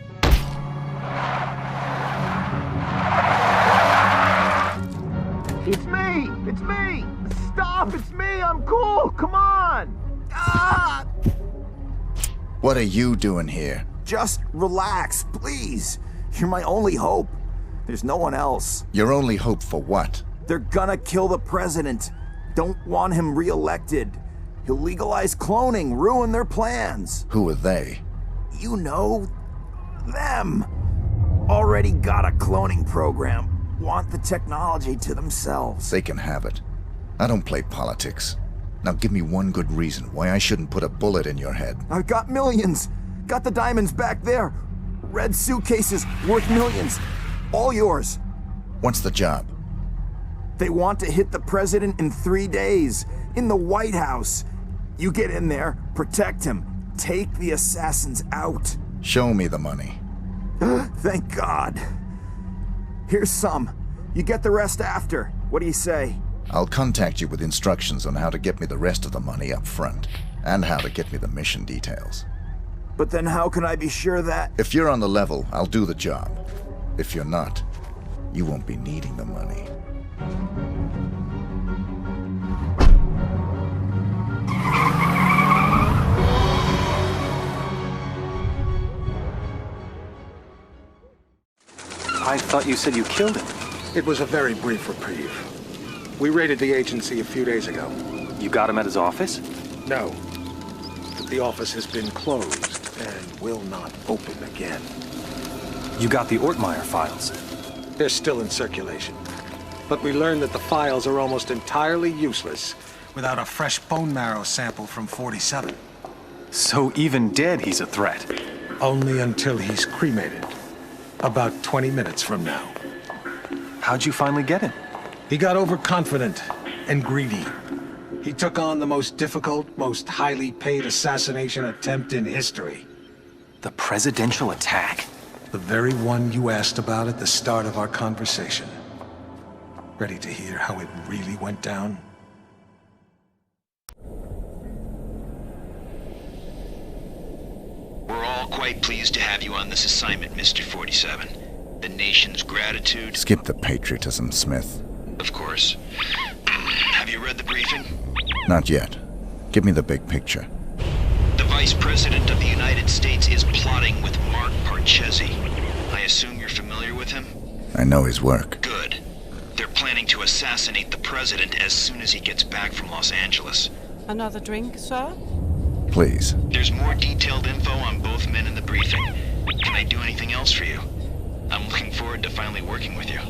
It's me! It's me! Stop! It's me! I'm cool! Come on! Ah! What are you doing here? Just relax, please. You're my only hope. There's no one else. Your only hope for what? They're gonna kill the president. Don't want him re-elected. He'll legalize cloning, ruin their plans. Who are they? You know, them. Already got a cloning program. Want the technology to themselves. They can have it. I don't play politics. Now give me one good reason why I shouldn't put a bullet in your head. I've got millions. Got the diamonds back there. Red suitcases worth millions. All yours. What's the job? They want to hit the president in 3 days. In the White House. You get in there, protect him, take the assassins out. Show me the money. Thank God. Here's some. You get the rest after. What do you say? I'll contact you with instructions on how to get me the rest of the money up front, and how to get me the mission details. But then how can I be sure that... If you're on the level, I'll do the job. If you're not, you won't be needing the money. I thought you said you killed him. It was a very brief reprieve. We raided the agency a few days ago. You got him at his office? No. But the office has been closed and will not open again. You got the Ort-Meyer files. They're still in circulation. But we learned that the files are almost entirely useless without a fresh bone marrow sample from 47. So even dead, he's a threat. Only until he's cremated. About 20 minutes from now. How'd you finally get him? He got overconfident and greedy. He took on the most difficult, most highly paid assassination attempt in history. The presidential attack? The very one you asked about at the start of our conversation. Ready to hear how it really went down? We're all quite pleased to have you on this assignment, Mr. 47. The nation's gratitude... Skip the patriotism, Smith. Of course. Have you read the briefing? Not yet. Give me the big picture. The Vice President of the United States is plotting with Mark Parchesi. I assume you're familiar with him? I know his work. Good. They're planning to assassinate the President as soon as he gets back from Los Angeles. Another drink, sir? Please. There's more detailed info on both men in the briefing. Can I do anything else for you? I'm looking forward to finally working with you.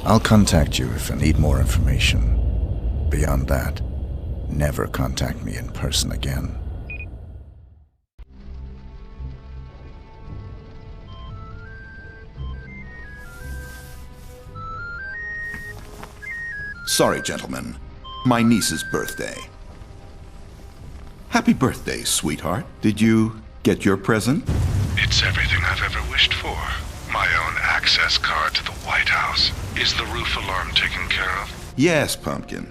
I'll contact you if I need more information. Beyond that, never contact me in person again. Sorry, gentlemen. My niece's birthday. Happy birthday, sweetheart. Did you get your present? It's everything I've ever wished for. My own access card to the White House. Is the roof alarm taken care of? Yes, Pumpkin.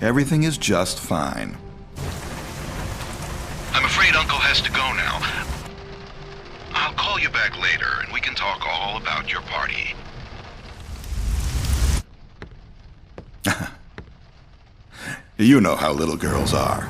Everything is just fine. I'm afraid Uncle has to go now. I'll call you back later and we can talk all about your party. You know how little girls are.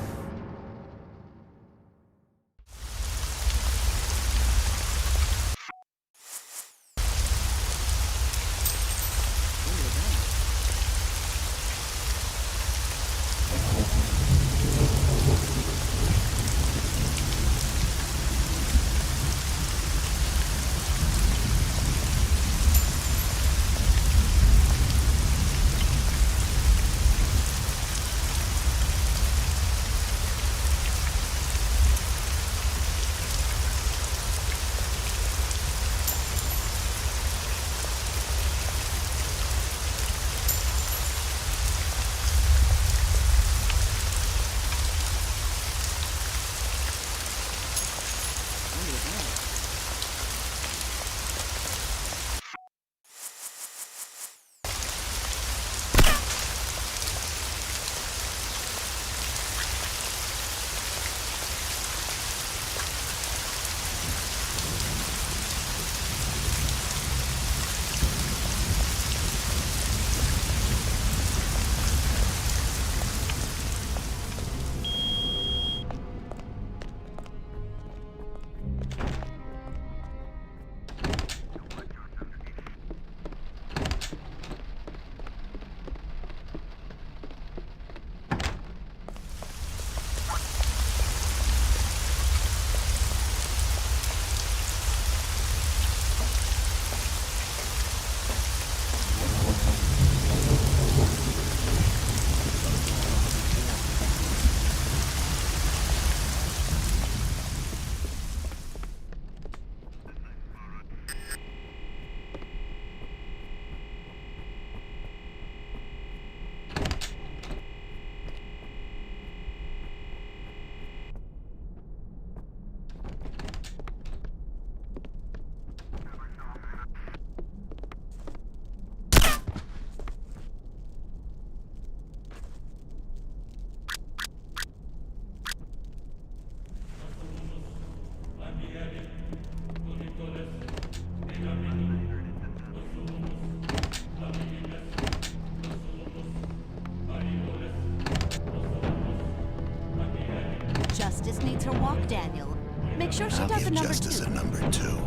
Justice needs her walk, Daniel. Make sure she I'll does give a number Justice two. a number 2.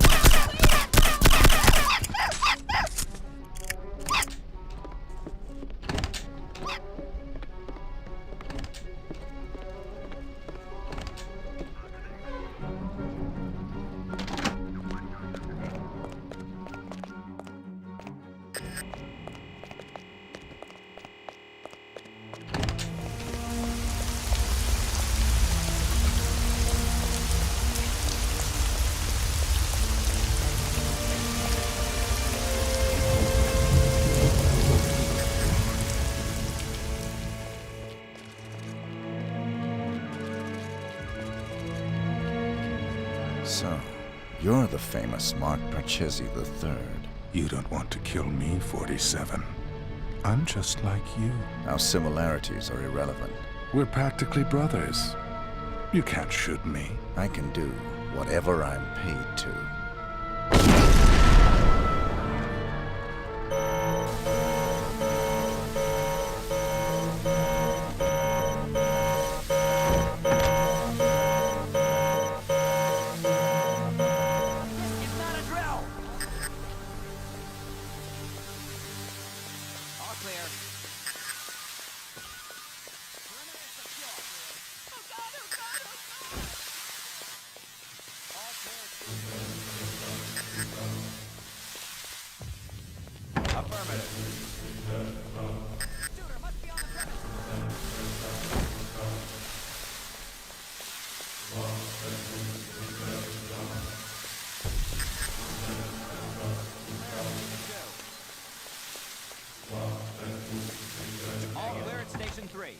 So, you're the famous Mark Parchesi III. You don't want to kill me, 47. I'm just like you. Our similarities are irrelevant. We're practically brothers. You can't shoot me. I can do whatever I'm paid to. All clear at Station 3.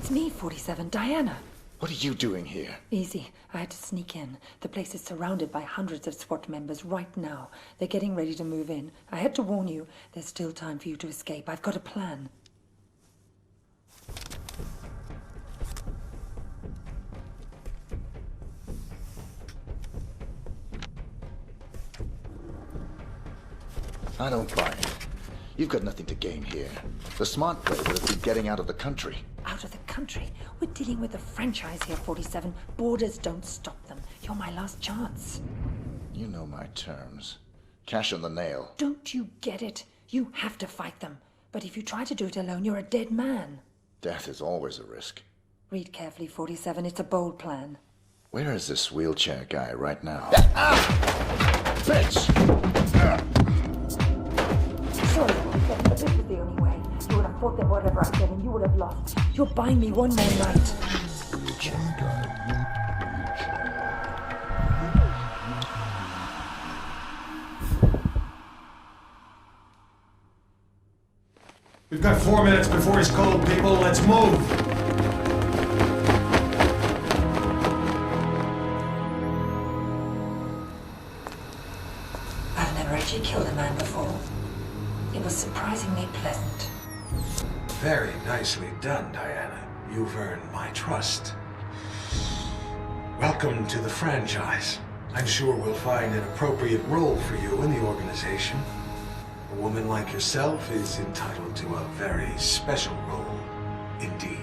It's me, 47, Diana. What are you doing here? Easy. I had to sneak in. The place is surrounded by hundreds of SWAT members right now. They're getting ready to move in. I had to warn you. There's still time for you to escape. I've got a plan. I don't buy it. You've got nothing to gain here. The smart play would have been getting out of the country. Out of the country? We're dealing with a franchise here, 47. Borders don't stop them. You're my last chance. You know my terms. Cash on the nail. Don't you get it? You have to fight them. But if you try to do it alone, you're a dead man. Death is always a risk. Read carefully, 47. It's a bold plan. Where is this wheelchair guy right now? Bitch! Sorry, 47, but this was the only way. You would have fought them whatever I said, and you would have lost. You're buying me one more night. Wheelchair guy. We've got 4 minutes before he's cold, people. Let's move. I've never actually killed a man before. It was surprisingly pleasant. Very nicely done, Diana. You've earned my trust. Welcome to the franchise. I'm sure we'll find an appropriate role for you in the organization. A woman like yourself is entitled to a very special role indeed.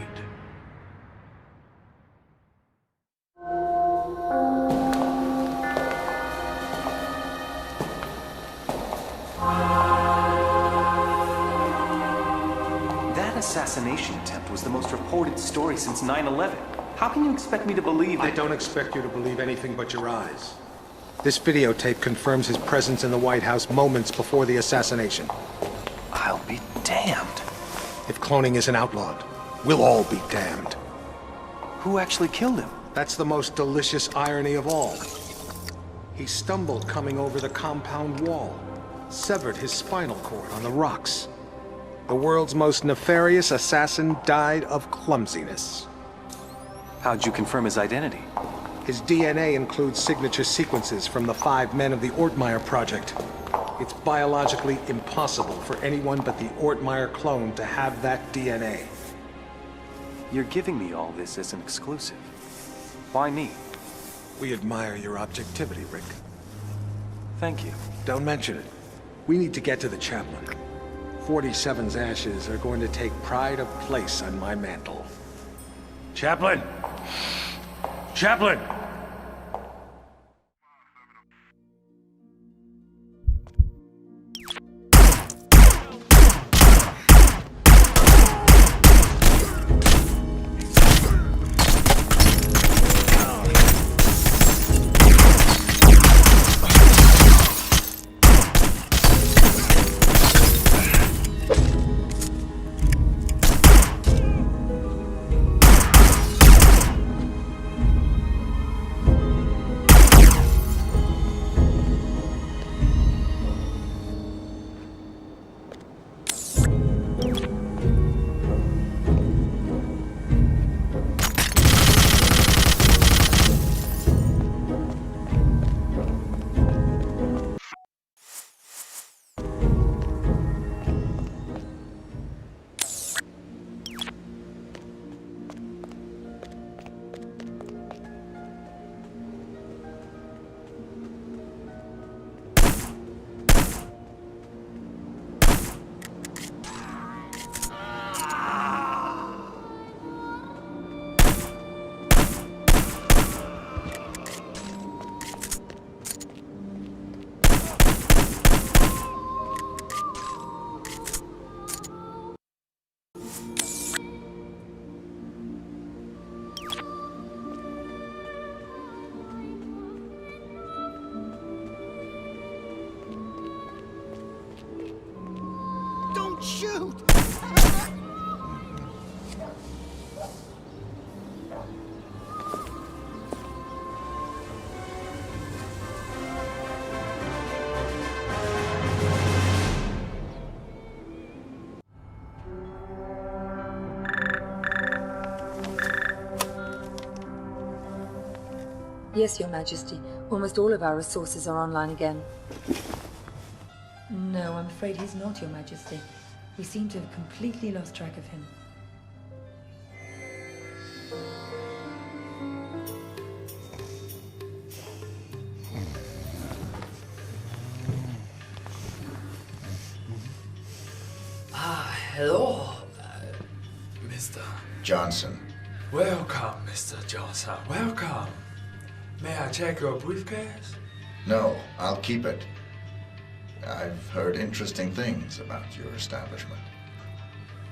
That assassination attempt was the most reported story since 9/11. How can you expect me to believe that— I don't expect you to believe anything but your eyes. This videotape confirms his presence in the White House moments before the assassination. I'll be damned. If cloning isn't outlawed, we'll all be damned. Who actually killed him? That's the most delicious irony of all. He stumbled coming over the compound wall, severed his spinal cord on the rocks. The world's most nefarious assassin died of clumsiness. How'd you confirm his identity? His DNA includes signature sequences from the 5 men of the Ort-Meyer project. It's biologically impossible for anyone but the Ort-Meyer clone to have that DNA. You're giving me all this as an exclusive. Why me? We admire your objectivity, Rick. Thank you. Don't mention it. We need to get to the chaplain. 47's ashes are going to take pride of place on my mantle. Chaplain! Chaplain! Shoot! Yes, Your Majesty. Almost all of our resources are online again. No, I'm afraid he's not, Your Majesty. We seem to have completely lost track of him. Hello, Mr. Johnson. Welcome, Mr. Johnson. Welcome. May I check your briefcase? No, I'll keep it. I've heard interesting things about your establishment.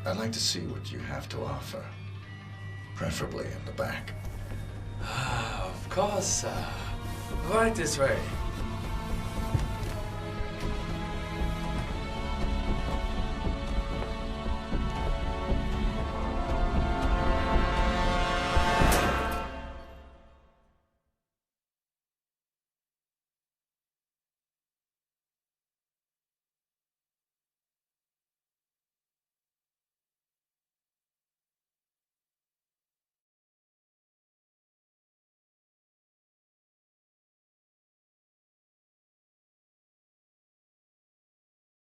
I'd like to see what you have to offer. Preferably in the back. Of course, right this way.